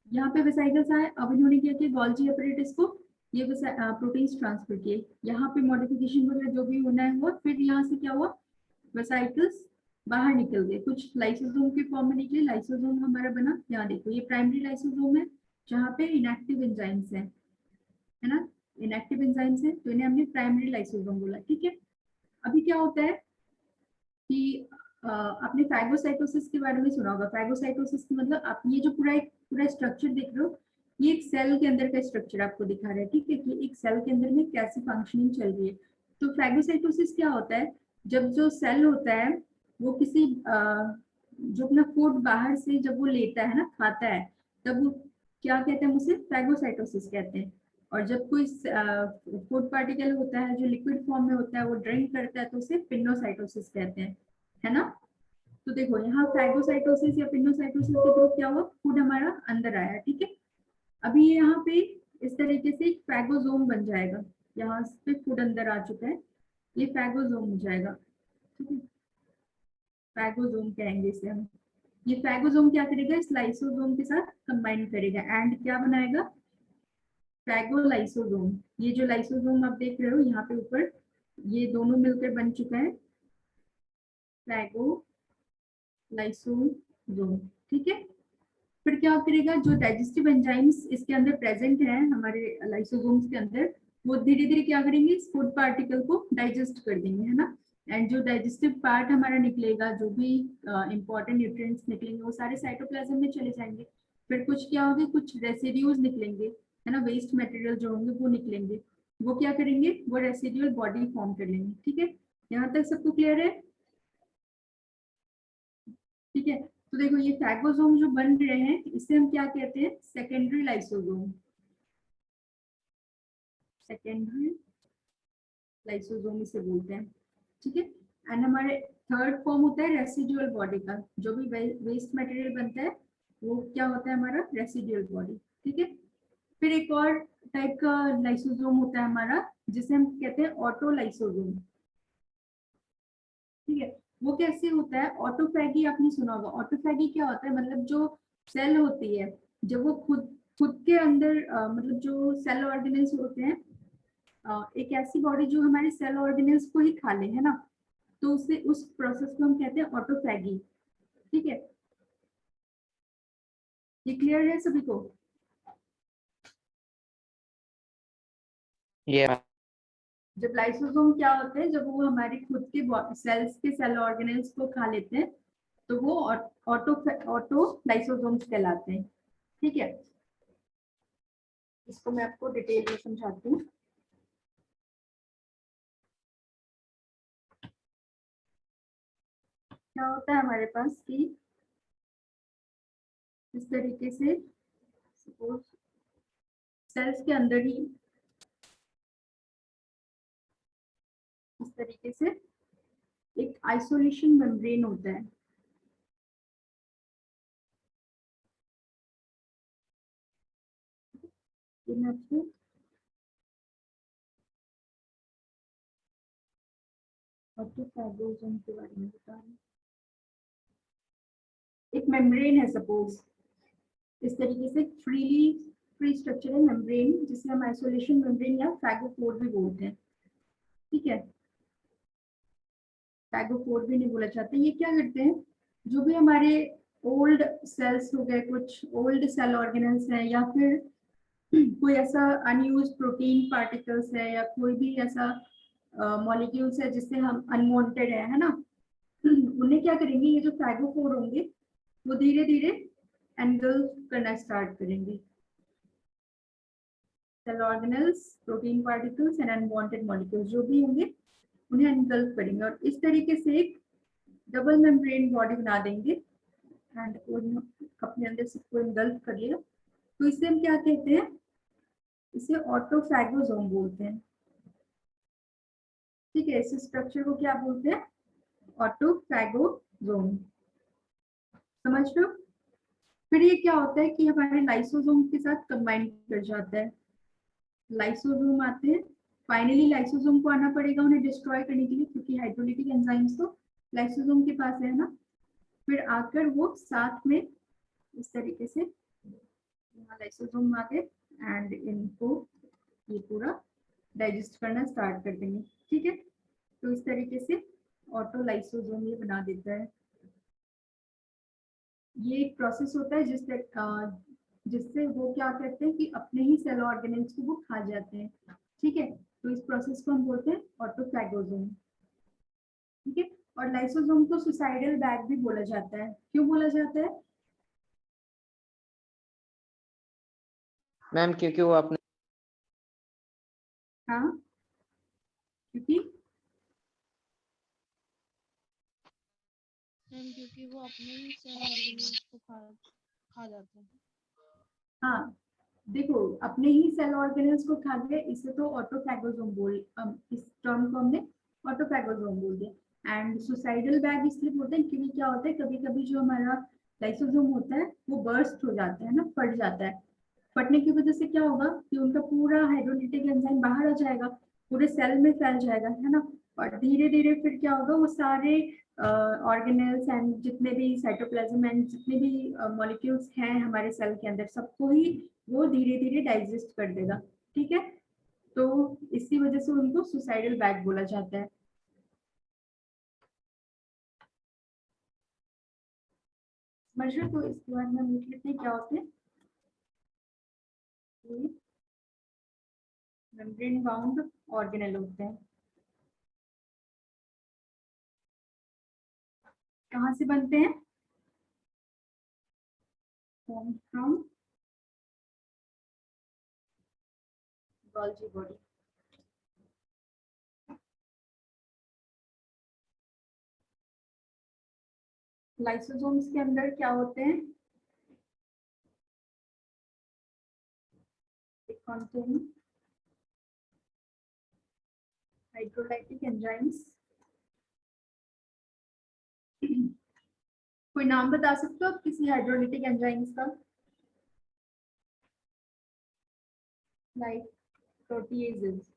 Speaker 1: यहाँ पे वेसाइकल्स आए, अब इन्होंने क्या किया, गोल्जी अपरेटस को ये प्रोटीन्स ट्रांसफर किए, यहाँ पे मॉडिफिकेशन वगैरह जो भी होना है हुआ, फिर यहाँ से क्या हुआ, वेसाइकल्स बाहर निकल गए, कुछ लाइसोसोम के फॉर्म में निकले, लाइसोसोम हमारा बना, यहाँ देखो ये प्राइमरी लाइसोसोम है जहाँ पे इनएक्टिव एंजाइम्स है ना, इनएक्टिव एंजाइम्स है, तो इन्हें हमने प्राइमरी लाइसोसोम बोला, ठीक है। अभी क्या होता है कि आपने फैगोसाइटोसिस के बारे में सुना होगा, फैगोसाइटोसिस की मतलब आप ये जो पूरा स्ट्रक्चर देख रहे हो, ये एक सेल के अंदर का स्ट्रक्चर आपको दिखा रहा है, ठीक है, कि एक सेल के अंदर में कैसी फंक्शनिंग चल रही है। तो फैगोसाइटोसिस क्या होता है, जब जो सेल होता है वो किसी जो अपना फूड बाहर से जब वो लेता है ना, खाता है, तब वो क्या कहते हैं, उसे फैगोसाइटोसिस कहते हैं। और जब कोई फूड पार्टिकल होता है जो लिक्विड फॉर्म में होता है, वो ड्रिंक करता है, तो उसे पिनोसाइटोसिस कहते हैं, है ना। तो देखो यहाँ फैगोसाइटोसिस या पिनोसाइटोसिस के थ्रू क्या हुआ, फूड हमारा अंदर आया, ठीक है। अभी ये यहाँ पे इस तरीके से एक फैगोजोम बन जाएगा, यहाँ पे फूड अंदर आ चुका है, ये फैगोजोम हो जाएगा, ठीक है, फैगोजोम कहेंगे इसे हम। ये फैगोजोम क्या करेगा, इस लाइसोजोम के साथ कंबाइन करेगा एंड क्या बनाएगा, फैगोलाइसोजोम। ये जो लाइसोजोम आप देख रहे हो यहाँ पे ऊपर, ये दोनों मिलकर बन चुका है फैगोलाइसोजोम, ठीक है। फिर क्या करेगा, जो डाइजेस्टिव एंजाइम्स इसके अंदर प्रेजेंट हैं हमारे लाइसोसोम्स के अंदर, वो धीरे धीरे क्या करेंगे, इस फूड पार्टिकल को डाइजेस्ट कर देंगे, है ना। एंड जो डाइजेस्टिव पार्ट हमारा निकलेगा, जो भी इंपॉर्टेंट न्यूट्रिएंट्स निकलेंगे, वो सारे साइटोप्लाज्म में चले जाएंगे। फिर कुछ क्या होंगे, कुछ रेसिड्यूज निकलेंगे, है ना, वेस्ट मटेरियल जो होंगे वो निकलेंगे, वो क्या करेंगे, वो रेसिड्यूअल बॉडी फॉर्म कर लेंगे, ठीक है। यहाँ तक सबको क्लियर है, ठीक है। तो देखो ये फैगोसोम जो बन रहे हैं, इसे हम क्या कहते हैं, सेकेंडरी लाइसोसोम, सेकेंडरी लाइसोसोम इसे बोलते हैं, ठीक है। एंड हमारे थर्ड फॉर्म होता है रेसिडुअल बॉडी का, जो भी वेस्ट मटेरियल बनता है वो क्या होता है, हमारा रेसिडुअल बॉडी, ठीक है। फिर एक और टाइप का लाइसोसोम होता है हमारा, जिसे हम कहते हैं ऑटोलाइसोसोम, ठीक है। वो कैसे होता है, ऑटोफैगी आपने सुना होगा। ऑटोफैगी क्या होता है, मतलब जो सेल होती है, जब वो खुद खुद के अंदर मतलब जो सेल ऑर्गेनेल्स होते हैं, एक ऐसी बॉडी जो हमारे सेल ऑर्गेनेल्स को ही खा ले, है ना, तो उसे उस प्रोसेस को हम कहते हैं ऑटोफैगी, ठीक है। ये क्लियर है सभी को। जब लाइसोसोम क्या होते हैं, जब वो हमारे खुद के सेल्स के सेल ऑर्गेनेल्स को खा लेते हैं, तो वो ऑटो लाइसोसोम्स कहलाते हैं, ठीक है। इसको मैं आपको डिटेल में समझाती हूँ। क्या होता है हमारे पास कि इस तरीके से सपोज सेल्स के अंदर ही इस तरीके से एक आइसोलेशन मेम्ब्रेन होता है, मैं आपको ऑटोफैगोसोम के बारे में बता रही हूँ। एक मेम्ब्रेन है सपोज, इस तरीके से फ्री स्ट्रक्चर है मेम्ब्रेन, जिसे हम आइसोलेशन मेम्ब्रेन या फैगोपोर भी बोलते हैं, ठीक है। फैगोपोर भी नहीं बोला चाहते। ये क्या करते हैं, जो भी हमारे ओल्ड सेल्स हो गए, कुछ ओल्ड सेल ऑर्गेनल्स हैं, या फिर कोई ऐसा अनयूज प्रोटीन पार्टिकल्स है, या कोई भी ऐसा मॉलिक्यूल्स है जिससे हम अनवांटेड है ना, उन्हें क्या करेंगे, ये जो फैगोपोर होंगे वो धीरे धीरे एनगल्फ करना स्टार्ट करेंगे, cell organelles, protein particles and unwanted molecules जो भी होंगे उन्हें एनगल्फ करेंगे, और इस तरीके से एक डबल मेम्ब्रेन बॉडी बना देंगे एंड अपने अंदर सबको एनगल्फ कर लिया। तो इसे हम क्या कहते हैं, इसे ऑटोफैगोसोम बोलते हैं, ठीक है। इस स्ट्रक्चर को क्या बोलते हैं, ऑटोफैगोसोम, समझ रहे हो। फिर ये क्या होता है कि हमारे लाइसोसोम के साथ कंबाइन कर जाता है, लाइसोसोम आते हैं। फाइनली लाइसोसोम को आना पड़ेगा उन्हें डिस्ट्रॉय करने के लिए, क्योंकि हाइड्रोलिटिक एंजाइम्स तो लाइसोसोम के पास है ना। फिर आकर वो साथ में इस तरीके से यहाँ लाइसोसोम आ गए एंड इनको ये पूरा डाइजेस्ट करना स्टार्ट कर देंगे। ठीक है, तो इस तरीके से ऑटोलाइसोसोम ये बना देता है। ये एक प्रोसेस होता है जिससे वो क्या करते हैं कि अपने ही सेल ऑर्गेनेल्स को वो खा जाते हैं। ठीक है, तो इस प्रोसेस को हम बोलते हैं ऑटोफैगोसोम। ठीक है, और लाइसोसोम को सुसाइडल बैग भी बोला जाता है। क्यों बोला जाता है
Speaker 3: मैम? क्योंकि वो अपने
Speaker 1: हाँ, क्योंकि
Speaker 4: क्योंकि वो अपने ही सेल ऑर्गेनेल्स को खा जाते हैं।
Speaker 1: हाँ देखो, अपने ही सेल ऑर्गेनेल्स को खा गए, इसे तो ऑटोफैगोसोम इस टर्म को हमने ऑटोफैगोसोम बोल दिया। एंड सुसाइडल बैग इसलिए बोलते हैं क्योंकि क्या होता है, कभी कभी जो हमारा लाइसोसोम होता है वो बर्स्ट हो जाता है ना, फट जाता है। फटने की वजह से क्या होगा कि उनका पूरा हाइड्रोलिटिक एंजाइम बाहर आ जाएगा, पूरे सेल में फैल जाएगा, है ना। और धीरे धीरे फिर क्या होगा, वो सारे ऑर्गेनेल्स एंड जितने भी साइटोप्लाज्म एंड जितने भी मॉलिक्यूल्स हैं हमारे सेल के अंदर, सबको ही वो धीरे धीरे डाइजेस्ट कर देगा। ठीक है, तो इसी वजह से उनको सुसाइडल बैग बोला जाता है। समझ रहे हो? तो इसके बाद में हम लिख लेते हैं क्या होते हैं। मेम्ब्रेन बाउंड ऑर्गेनेल होते हैं। कहाँ से बनते हैं? From Golgi body. लाइसोसोम्स के अंदर क्या होते हैं? contain hydrolytic enzymes. कोई नाम बता सकते हो आप किसी हाइड्रोलाइटिक एंजाइम्स का? Like proteases.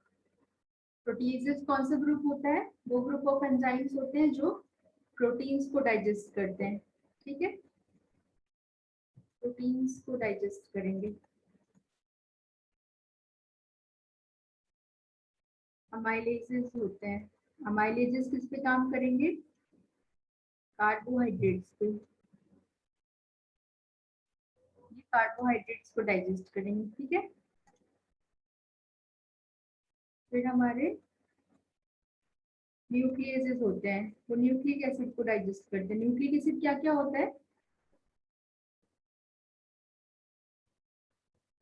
Speaker 1: प्रोटीएजेस कौन सा ग्रुप होता है? वो ग्रुप ऑफ एंजाइम्स होते हैं जो प्रोटीन्स को डाइजेस्ट करते हैं। ठीक है, प्रोटीन्स को डाइजेस्ट करेंगे। अमाइलेजेस होते हैं। अमाइलेजेस किस पे काम करेंगे? कार्बोहाइड्रेट्स पे। ये कार्बोहाइड्रेट्स को डाइजेस्ट करेंगे। ठीक है, फिर हमारे न्यूक्लियसेस होते हैं, वो न्यूक्लिक एसिड को डाइजेस्ट करते हैं। न्यूक्लिक एसिड क्या क्या होता है?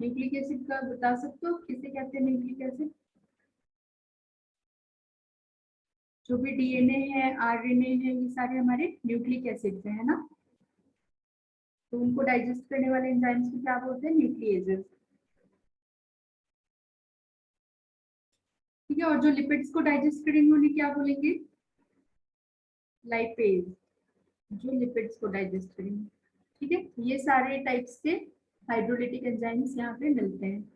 Speaker 1: न्यूक्लिक एसिड का बता सकते हो किसे कहते हैं न्यूक्लिक एसिड? जो भी डीएनए है, आरएनए है, ये सारे हमारे न्यूक्लिक एसिड है ना। तो उनको डाइजेस्ट करने वाले एंजाइम्स को क्या बोलते हैं? न्यूक्लियेजेस। ठीक है, और जो लिपिड्स को डाइजेस्ट करेंगे उन्हें क्या बोलेंगे? लाइपेज। जो लिपिड्स को डाइजेस्ट करेंगे। ठीक है, ये सारे टाइप्स के हाइड्रोलिटिक एंजाइम्स यहाँ पे मिलते हैं।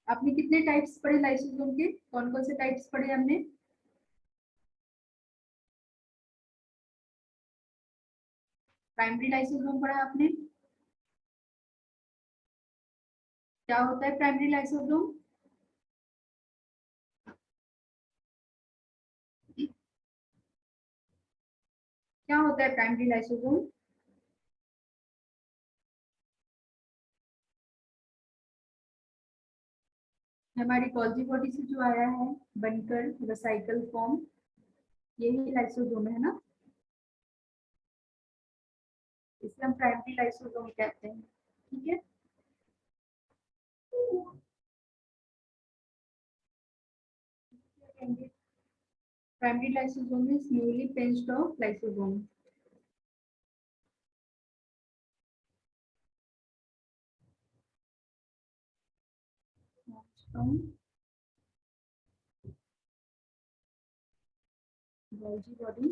Speaker 1: आपने कितने टाइप्स पढ़े लाइसोसोम के? कौन कौन से टाइप्स पढ़े हमने? प्राइमरी लाइसोसोम पढ़ा आपने? क्या होता है प्राइमरी लाइसोसोम? क्या होता है प्राइमरी लाइसोसोम? हमारी गोल्जी बॉडी से जो आया है बनकर रिसाइकल फॉर्म, यही लाइसोसोम है ना। इसे हम प्राइमरी लाइसोसोम कहते हैं। ठीक है, primary lysosome is newly pinched of lysosome. Golgi body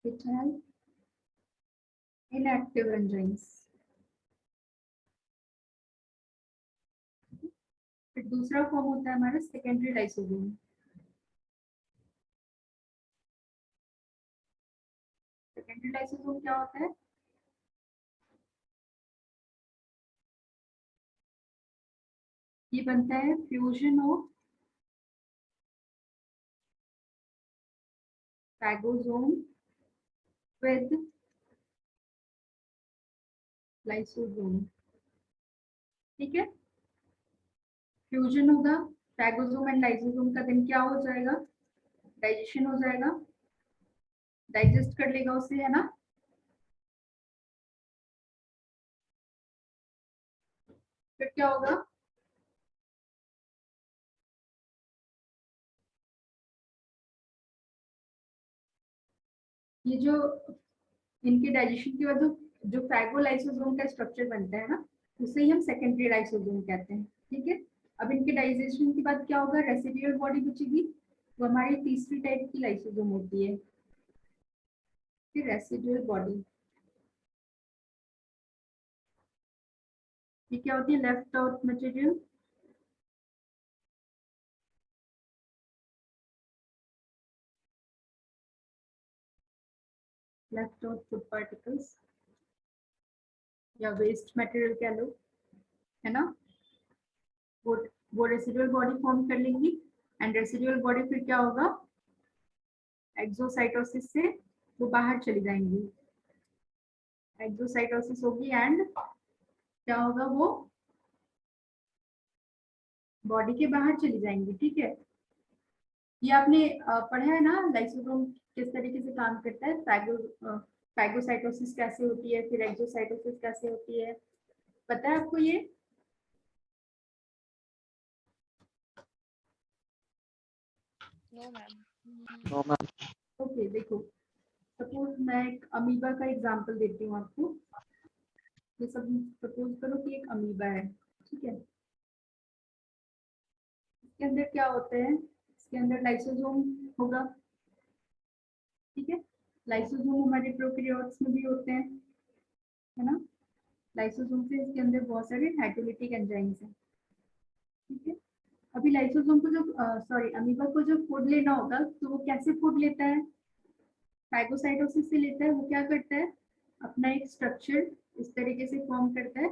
Speaker 1: it has inactive enzymes. फिर दूसरा फॉर्म होता है हमारा सेकेंडरी लाइसोसोम। सेकेंडरी लाइसोसोम क्या होता है? ये बनता है fusion of phagosome with lysosome. ठीक है, फ्यूजन होगा फैगोसोम एंड लाइसोसोम का, देन क्या हो जाएगा? डाइजेशन हो जाएगा, डाइजेस्ट कर लेगा उसे, है ना। फिर क्या होगा? ये जो इनके डाइजेशन के बाद जो फैगोलाइसोसोम का स्ट्रक्चर बनता है ना, उसे ही हम सेकेंडरी लाइसोसोम कहते हैं। ठीक है, अब इनके डाइजेशन के बाद क्या होगा? रेसिडुअल बॉडी बचेगी, वो हमारी तीसरी टाइप की लाइसोसोम होती है। फिर रेसिडुअल बॉडी, ये क्या होती है? Left out material. Left out food particles या वेस्ट मटेरियल कह लो, है ना। वो वो रेसिडुअल बॉडी फॉर्म कर लेंगी, एंड रेसिडुअल बॉडी फिर क्या होगा? एक्सोसाइटोसिस से वो बाहर चली जाएंगी। एक्सोसाइटोसिस होगी एंड क्या होगा? वो बॉडी के बाहर चली जाएंगी। ठीक है, ये आपने पढ़ा है ना लाइसोसोम किस तरीके से काम करता है, फैगोसाइटोसिस कैसे होती है, फिर एक्सोसाइटोसिस कैसे होती है, पता है आपको ये?
Speaker 4: No ma'am.
Speaker 3: No ma'am.
Speaker 1: Okay, देखो सपोज मैं एक अमीबा का एग्जांपल देती हूँ आपको। ये सब सपोज करो कि एक अमीबा है, ठीक है। इसके अंदर क्या होते हैं? इसके अंदर लाइसोसोम होगा, ठीक है। लाइसोसोम हमारे प्रोकैरियोट्स में भी होते हैं, है ना। लाइसोसोम से इसके अंदर बहुत सारे हाइड्रोलिटिक एंजाइम्स हैं, ठीक है। अभी लाइसोसोम को जब सॉरी अमीबा को जब फूड लेना होगा तो वो कैसे फूड लेता है? फैगोसाइटोसिस से लेता है। वो क्या करता है? अपना एक स्ट्रक्चर इस तरीके से फॉर्म करता है,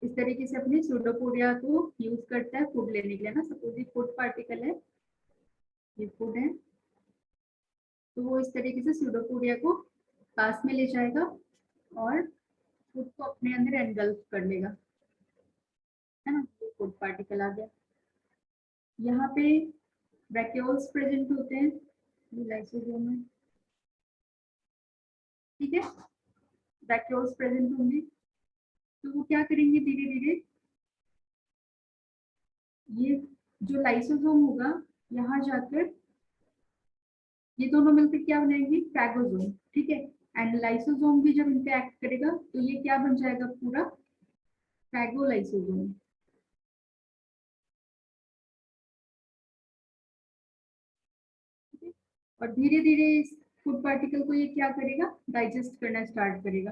Speaker 1: इस तरीके से अपने सूडोपोडिया को यूज करता है फूड लेने के लिए ना। सपोज ये फूड पार्टिकल है, ये फूड है, तो वो इस तरीके से सूडोपोडिया को पास में ले जाएगा और फूड को अपने अंदर एनगल्फ कर लेगा, है ना। फूड पार्टिकल आ गया। यहाँ पे वैक्यूल्स प्रेजेंट होते हैं लाइसोसोम में, ठीक है। वैक्यूल्स प्रेजेंट होंगे तो वो क्या करेंगे? धीरे धीरे ये जो लाइसोसोम होगा यहाँ जाकर ये दोनों मिलकर क्या बनाएंगे? फैगोसोम, ठीक है। एंड लाइसोसोम भी जब इन पे एक्ट करेगा तो ये क्या बन जाएगा? पूरा फैगोलाइसोसोम। और धीरे धीरे इस फूड पार्टिकल को ये क्या करेगा? डाइजेस्ट करना स्टार्ट करेगा,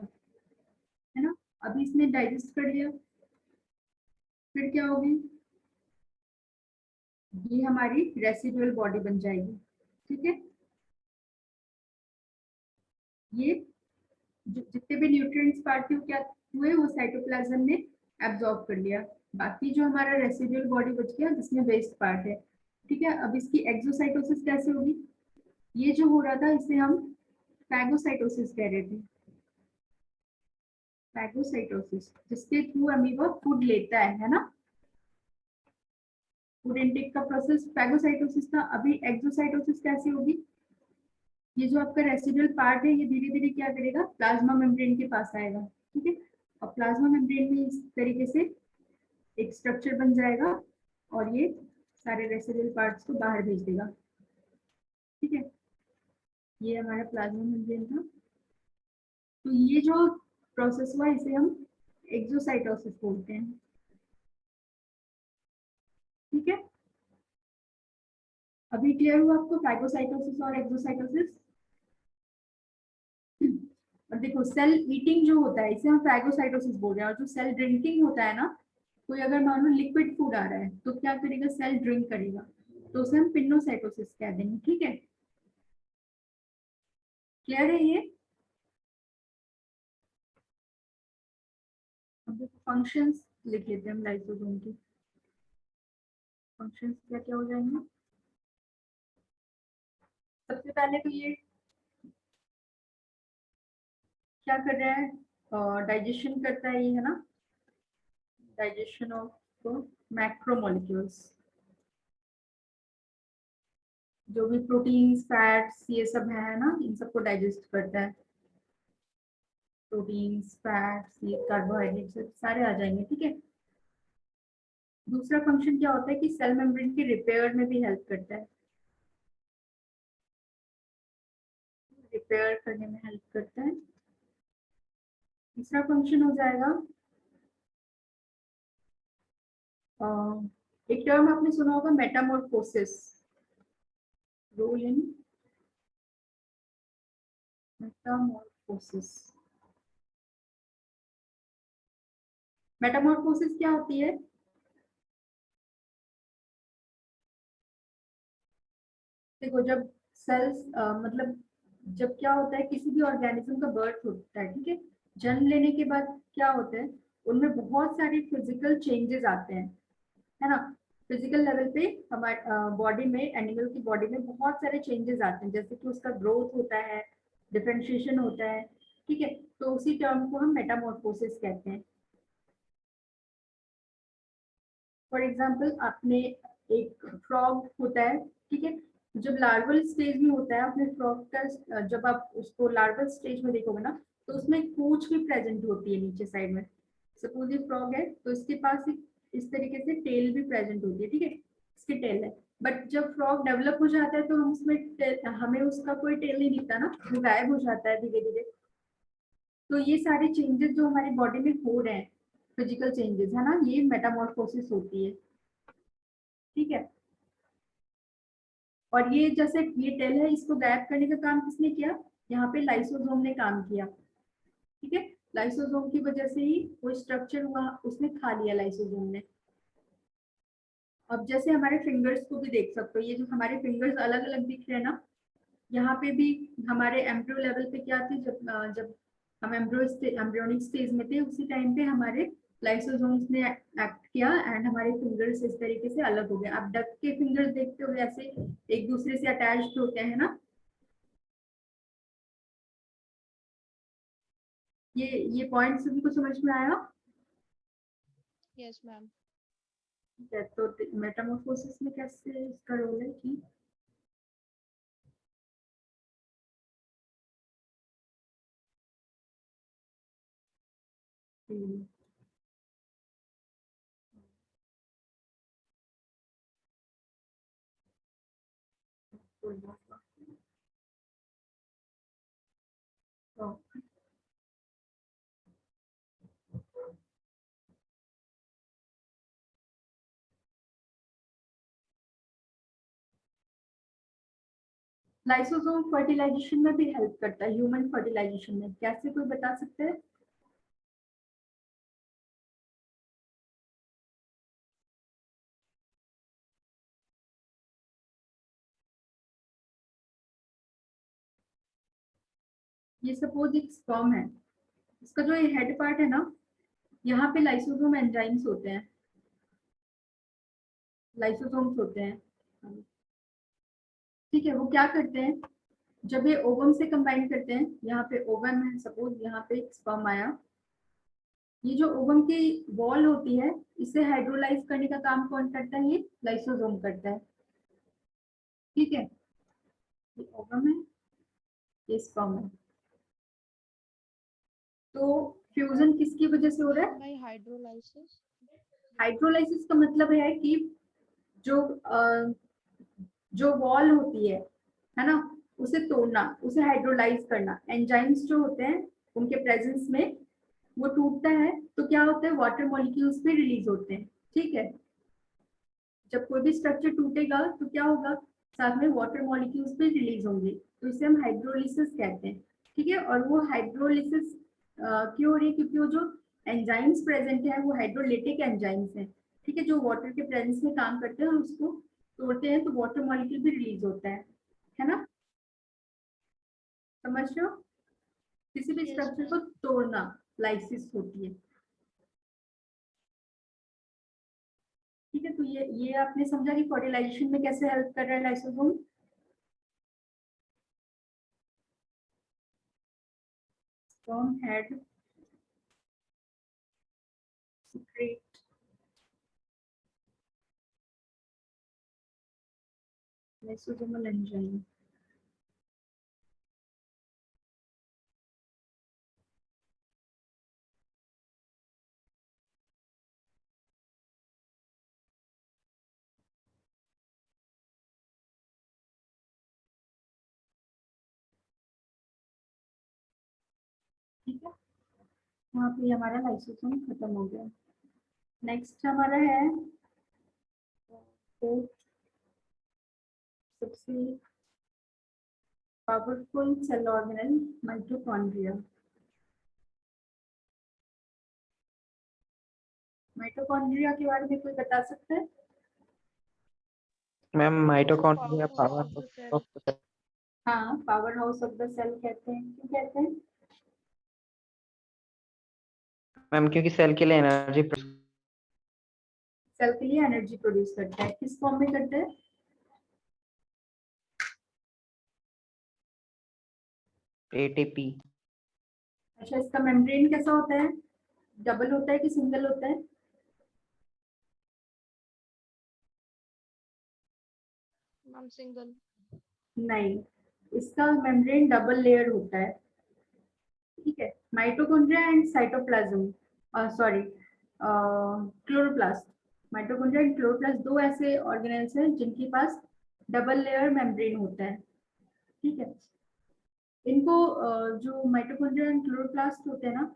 Speaker 1: है ना। अभी इसने डाइजेस्ट कर लिया, फिर क्या होगी? ये हमारी रेसिडुअल बॉडी बन जाएगी, ठीक है। ये जितने भी न्यूट्रिएंट्स पार्ट थे क्या हुए? वो साइटोप्लाज्म ने एब्जॉर्ब कर लिया। बाकी जो हमारा रेसिडुअल बॉडी बच गया जिसमें वेस्ट पार्ट है, ठीक है। अब इसकी एक्सोसाइटोसिस कैसे होगी? ये जो हो रहा था इसे हम फैगोसाइटोसिस कह रहे थे। फैगोसाइटोसिस जिसके थ्रू अमीबा फूड लेता है ना। फूड इनटेक का प्रोसेस फैगोसाइटोसिस था। अभी एक्सोसाइटोसिस कैसे होगी? ये जो आपका रेसिडुअल पार्ट है ये धीरे धीरे क्या करेगा? प्लाज्मा मेम्ब्रेन के पास आएगा, ठीक है। और प्लाज्मा मेम्ब्रेन में इस तरीके से एक स्ट्रक्चर बन जाएगा और ये सारे रेसिडुअल पार्ट्स को बाहर भेज देगा, ठीक है। ये हमारा प्लाज्मा मेम्ब्रेन था। तो ये जो प्रोसेस हुआ इसे हम एक्सोसाइटोसिस बोलते हैं, ठीक है। अभी क्लियर हुआ आपको फैगोसाइटोसिस और एक्सोसाइटोसिस? और देखो सेल ईटिंग जो होता है इसे हम फैगोसाइटोसिस बोल रहे हैं, और जो सेल ड्रिंकिंग होता है ना, कोई अगर मान लो लिक्विड फूड आ रहा है तो क्या करेगा, सेल ड्रिंक करेगा, तो उसे हम पिनोसाइटोसिस कह देंगे। ठीक है, क्लियर है ये? अब देखो फंक्शंस लिख लेते हैं हम लाइसोसोम की। फंक्शंस क्या क्या हो जाएंगे? सबसे पहले तो ये क्या कर रहा है, डाइजेशन करता है ये, है ना, डाइजेशन ऑफ मैक्रोमोलिक्यूल्स, जो भी प्रोटीन्स फैट्स ये सब है ना, इन सबको डाइजेस्ट करता है। प्रोटीन्स फैट्स ये कार्बोहाइड्रेट सारे आ जाएंगे। ठीक है, दूसरा फंक्शन क्या होता है कि सेल मेम्ब्रेन के रिपेयर में भी हेल्प करता है, रिपेयर करने में हेल्प करता है। तीसरा फंक्शन हो जाएगा, एक टर्म आपने सुना होगा metamorphosis, role in metamorphosis. Metamorphosis क्या होती है? देखो जब सेल्स मतलब जब क्या होता है किसी भी ऑर्गेनिज्म का बर्थ होता है, ठीक है, जन्म लेने के बाद क्या होता है, उनमें बहुत सारी फिजिकल चेंजेस आते हैं, है ना। फिजिकल लेवल पे हमारे बॉडी में, एनिमल की बॉडी में बहुत सारे चेंजेस आते हैं, जैसे कि उसका ग्रोथ होता है, डिफरेंशिएशन होता है। ठीक है, तो उसी टर्म को हम मेटामॉर्फोसिस कहते हैं। फॉर एग्जाम्पल आपने एक फ्रॉग होता है, ठीक है, जब लार्वल स्टेज में होता है अपने फ्रॉग का, जब आप उसको लार्वल स्टेज में देखोगे ना, तो उसमें पूंछ भी प्रेजेंट होती है नीचे साइड में। सपोज ये फ्रॉग है तो इसके पास एक इस तरीके से टेल भी प्रेजेंट होती है, ठीक है, इसकी टेल है। बट जब फ्रॉग डेवलप हो जाता है तो हम उसमें हमें उसका कोई टेल नहीं दिखता ना, वो गायब हो जाता है धीरे धीरे। तो ये सारे चेंजेस जो हमारी बॉडी में हो रहे हैं, फिजिकल चेंजेस, है ना, ये मेटामॉर्फोसिस होती है। ठीक है, और ये जैसे ये टेल है, इसको गायब करने का काम किसने किया? यहाँ पे लाइसोसोम ने काम किया। ठीक है, लाइसोसोम की वजह से ही वो स्ट्रक्चर हुआ, उसने खा लिया लाइसोसोम ने। अब जैसे हमारे फिंगर्स को भी देख सकते हो, ये जो हमारे फिंगर्स अलग अलग दिख रहे हैं ना, यहाँ पे भी हमारे एम्ब्रियो लेवल पे क्या थे, जब हम एम्ब्रियोनिक स्टेज में थे, उसी टाइम पे हमारे लाइसोसोम्स ने एक्ट किया एंड हमारे फिंगर्स इस तरीके से अलग हो गए। आप डक के फिंगर्स देखते हो ऐसे एक दूसरे से अटैच्ड होते हैं ना, ये पॉइंट सभी को समझ में आया?
Speaker 4: Yes ma'am.
Speaker 1: ठीक है, तो मेटामॉर्फोसिस में कैसे इसका रोल है कि तो लाइसोसोम फर्टिलाइजेशन में भी हेल्प करता है, ह्यूमन फर्टिलाइजेशन में, कैसे कोई बता सकते हैं? ये सपोज एक स्पर्म है, इसका जो ये हेड पार्ट है ना, यहाँ पे लाइसोसोम एंजाइम्स होते हैं, लाइसोसोम्स होते हैं। ठीक है, वो क्या करते हैं, जब ये ओवम से कंबाइन करते हैं, यहाँ पे ओवम है, सपोज यहाँ पे एक स्पर्म आया, ये जो ओवम की वॉल होती है, इसे हाइड्रोलाइज करने का काम कौन करता है? ये लाइसोसोम करता है। ठीक है, ये ओवम है, ये स्पर्म है, तो फ्यूजन किसकी वजह से हो रहा है?
Speaker 4: भाई हाइड्रोलाइसिस।
Speaker 1: हाइड्रोलाइसिस का मतलब है कि जो जो वॉल होती है ना, उसे तोड़ना, उसे हाइड्रोलाइज करना। एंजाइम्स जो होते हैं उनके प्रेजेंस में वो टूटता है, तो क्या होता है, वाटर मॉलिक्यूल्स भी रिलीज होते हैं। ठीक है, जब कोई भी स्ट्रक्चर टूटेगा तो क्या होगा, साथ में वाटर मॉलिक्यूल्स भी रिलीज होंगे, तो इसे हम हाइड्रोलिसिस कहते हैं। ठीक है। और वो हाइड्रोलिसिस क्यों हो रही है, क्योंकि वो जो एंजाइम्स प्रेजेंट है वो हाइड्रोलिटिक एंजाइम्स हैं, ठीक है, जो वाटर के प्रेजेंस में काम करते हैं और उसको तोड़ते हैं तो वाटर मॉलिक्यूल भी रिलीज होता है ना, समझ रहे हो? किसी भी
Speaker 4: Yes,
Speaker 1: स्ट्रक्चर
Speaker 4: ma'am.
Speaker 1: को तोड़ना लाइसिस होती है, ठीक है। तो ये आपने समझा कि फर्टिलाइजेशन में कैसे हेल्प कर रहा है lysosome. sperm head secrete lysosomal enzyme। ठीक है, यहाँ पे हमारा लाइसोसोम खत्म हो गया। नेक्स्ट हमारा है फोर्थ सबसे powerful cell organelle mitochondria. Mitochondria के बारे में कोई बता सकता है?
Speaker 3: Ma'am mitochondria
Speaker 4: Power of
Speaker 3: power
Speaker 4: the cell.
Speaker 3: Of
Speaker 1: हाँ, power house of the cell कहते हैं। क्यों कहते हैं?
Speaker 3: मैम क्योंकि सेल के लिए एनर्जी
Speaker 1: सेल के लिए एनर्जी प्रोड्यूस करता है, किस फॉर्म में करता है?
Speaker 3: एटीपी।
Speaker 1: अच्छा, इसका मेम्ब्रेन कैसा होता है? डबल होता है कि सिंगल होता है?
Speaker 4: Ma'am, single.
Speaker 1: नहीं, इसका मेम्ब्रेन डबल लेयर होता है, ठीक है। Mitochondria and cytoplasm, sorry, chloroplast. Mitochondria and chloroplast दो ऐसे ऑर्गेनेल्स हैं जिनके पास डबल लेयर मेम्ब्रेन होता है, ठीक है। इनको जो माइटोकॉन्ड्रिया एंड क्लोरोप्लास्ट होते हैं ना,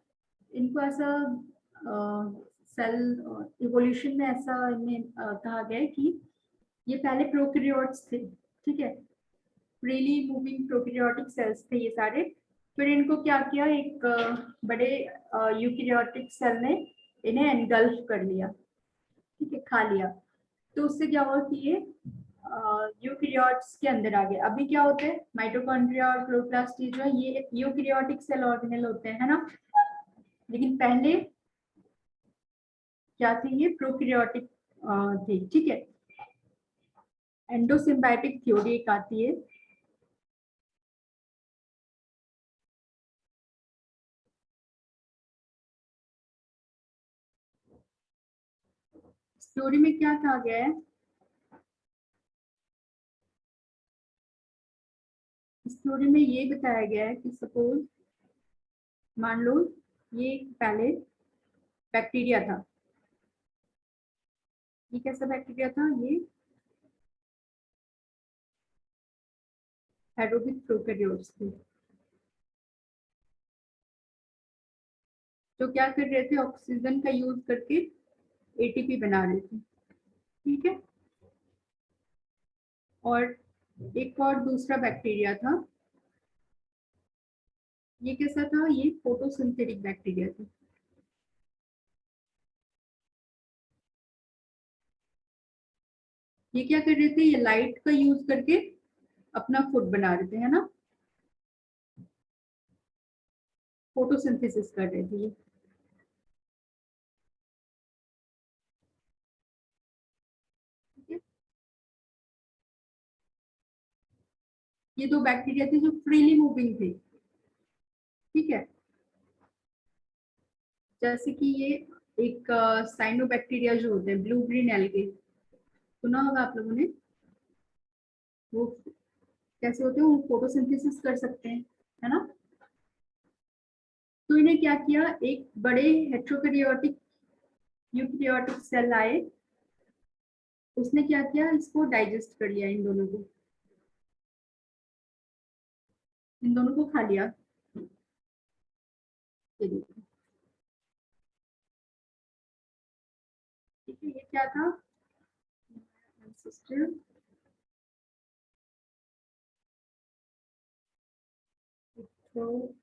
Speaker 1: इनको ऐसा सेल इवोल्यूशन में ऐसा इन्हें कहा गया है कि ये पहले प्रोकैरियोट्स थे, ठीक है, फ्रीली मूविंग प्रोकैरियोटिक सेल्स थे ये सारे। फिर इनको क्या किया, एक बड़े यूकैरियोटिक सेल ने इन्हें एनगल्फ कर लिया, ठीक है, खा लिया। तो उससे क्या हुआ कि ये यूकैरियोट्स के अंदर आ गए। अभी क्या होते हैं, माइटोकॉन्ड्रिया और क्लोरोप्लास्ट जो है ये यूकैरियोटिक सेल ऑर्गेनल होते हैं, है ना। लेकिन पहले क्या थे, ये प्रोकैरियोटिक थे, ठीक है। एंडोसिम्बायोटिक थ्योरी एक आती है, थ्योरी में क्या कहा गया है, इस थ्योरी में ये बताया गया है कि सपोज मान लो ये पहले बैक्टीरिया था, ये कैसा बैक्टीरिया था, ये एरोबिक प्रोकैरियोट्स थे, जो क्या कर रहे थे, ऑक्सीजन का यूज करके एटीपी बना रहे थे, ठीक है। और एक और दूसरा बैक्टीरिया था, ये कैसा था, ये फोटोसिंथेटिक बैक्टीरिया था, ये क्या कर रहे थे, ये लाइट का यूज करके अपना फूड बना रहे थे, है ना, फोटोसिंथेसिस कर रहे थे ये। ठीक है? ये दो बैक्टीरिया थे जो फ्रीली मूविंग थे, ठीक है। जैसे कि ये एक साइनोबैक्टीरिया जो होते हैं, ब्लू ग्रीन एल्गे, सुना होगा आप लोगों ने, वो कैसे होते हैं, वो फोटोसिंथेसिस कर सकते हैं, है ना। तो इन्हें क्या किया, एक बड़े हेट्रोकैरियोटिक यूकैरियोटिक सेल आए, उसने क्या किया, इसको डाइजेस्ट कर लिया, इन दोनों को, इन दोनों को खा लिया। ये देखो, ठीक है, ये क्या था, ancestor तो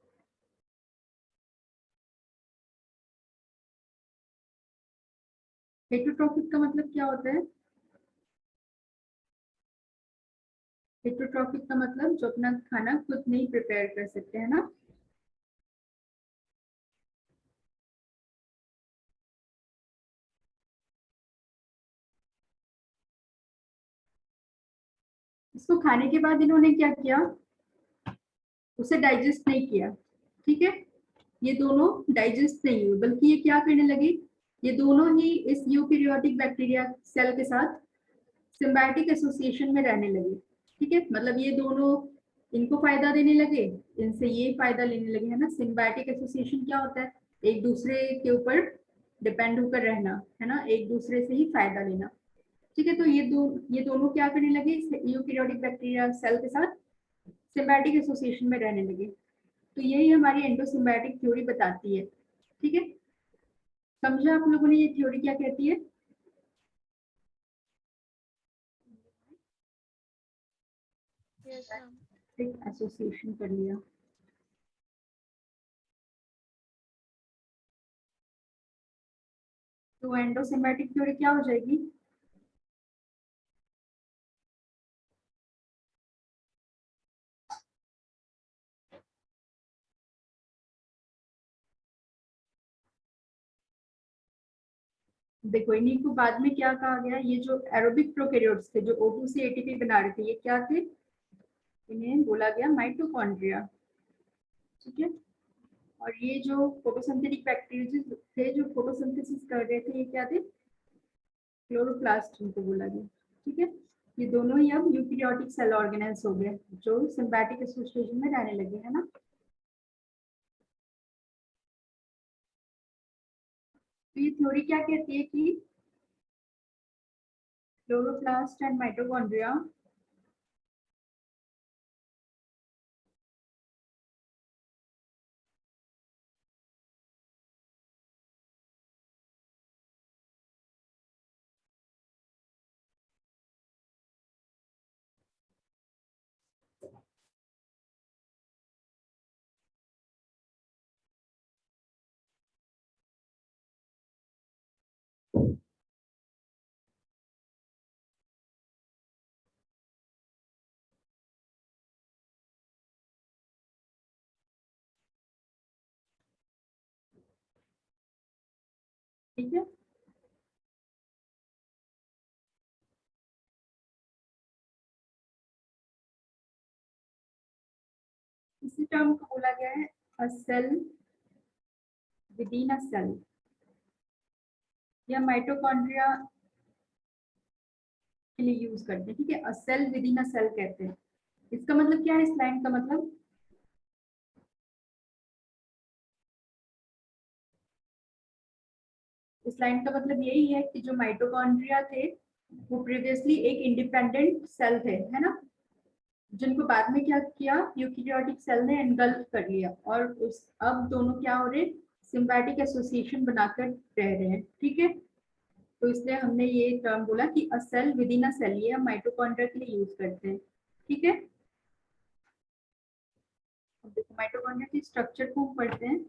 Speaker 1: हेटरोट्रॉफिक का मतलब क्या होता है? हेटरोट्रॉफिक का मतलब जो अपना खाना खुद नहीं प्रिपेयर कर सकते, है ना। इसको खाने के बाद इन्होंने क्या किया, उसे डाइजेस्ट नहीं किया, ठीक है। ये दोनों डाइजेस्ट नहीं हुए, बल्कि ये क्या करने लगे, ये दोनों ही इस यूकैरियोटिक बैक्टीरिया सेल के साथ सिम्बायोटिक एसोसिएशन में रहने लगे, ठीक है। मतलब ये दोनों इनको फायदा देने लगे, इनसे ये फायदा लेने लगे, है ना। सिम्बायोटिक एसोसिएशन क्या होता है, एक दूसरे के ऊपर डिपेंड होकर रहना, है ना, एक दूसरे से ही फायदा लेना, ठीक है। तो ये दोनों क्या करने लगे, यूकैरियोटिक बैक्टीरिया सेल के साथ सिम्बायोटिक एसोसिएशन में रहने लगे। तो यही हमारी एंडोसिम्बायोटिक थ्योरी बताती है, ठीक है। समझा आप लोगों ने ये थ्योरी क्या कहती है?
Speaker 4: Yes ma'am.
Speaker 1: एक एसोसिएशन कर लिया। तो एंडोसिम्बायोटिक थ्योरी क्या हो जाएगी? देखो इन्हीं को बाद में क्या कहा गया, ये जो एरोबिक प्रोकैरियोट्स थे जो O2 से एटीपी बना रहे थे, ये क्या थे, इन्हें बोला गया माइटोकॉन्ड्रिया, ठीक है। और ये जो फोटोसिंथेटिक बैक्टीरिया थे जो फोटोसिंथेसिस कर रहे थे, ये क्या थे, क्लोरोप्लास्ट, इनको बोला गया, ठीक है। ये दोनों ही अब यूकैरियोटिक सेल ऑर्गेनेल्स हो गए जो सिम्बायोटिक एसोसिएशन में रहने लगे, है ना। तो ये थ्योरी क्या कहती है कि क्लोरोप्लास्ट एंड माइटोकॉन्ड्रिया ठीक है। इसी टर्म को बोला गया है a cell within a cell, या माइटोकॉन्ड्रिया के लिए यूज करते हैं, ठीक है। A cell within a cell कहते हैं। इसका मतलब क्या है, इस लाइन का मतलब, इस लाइन का मतलब यही है कि जो माइटोकॉन्ड्रिया थे वो प्रीवियसली एक इंडिपेंडेंट सेल थे, है ना, जिनको बाद में क्या किया, यूकैरियोटिक सेल ने एनगल्फ कर लिया, और उस अब दोनों क्या हो रहे, सिम्बायोटिक एसोसिएशन बनाकर रह रहे हैं, ठीक है। तो इसलिए हमने ये टर्म बोला कि a cell within a cell, ये हम माइटोकॉन्ड्रिया के लिए यूज करते हैं, ठीक है। अब देखो माइटोकॉन्ड्रिया के स्ट्रक्चर को हम पढ़ते हैं,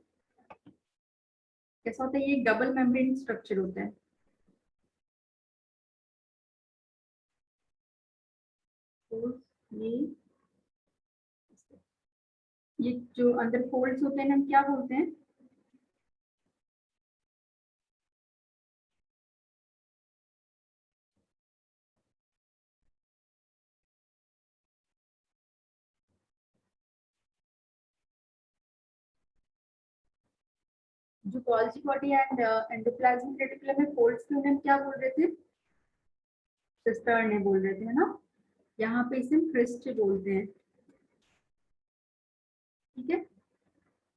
Speaker 1: कैसा होता है, ये डबल मेम्ब्रेन स्ट्रक्चर होता है। तो ये जो अंदर फोल्ड्स होते हैं ना, हम क्या बोलते हैं, जो Golgi body and endoplasmic reticulum में फोल्ड्स थे उन्हें हम क्या बोल रहे थे, सिस्टर्न बोल रहे थे, है ना। यहाँ पे इसे क्रिस्ट बोलते हैं, ठीक है।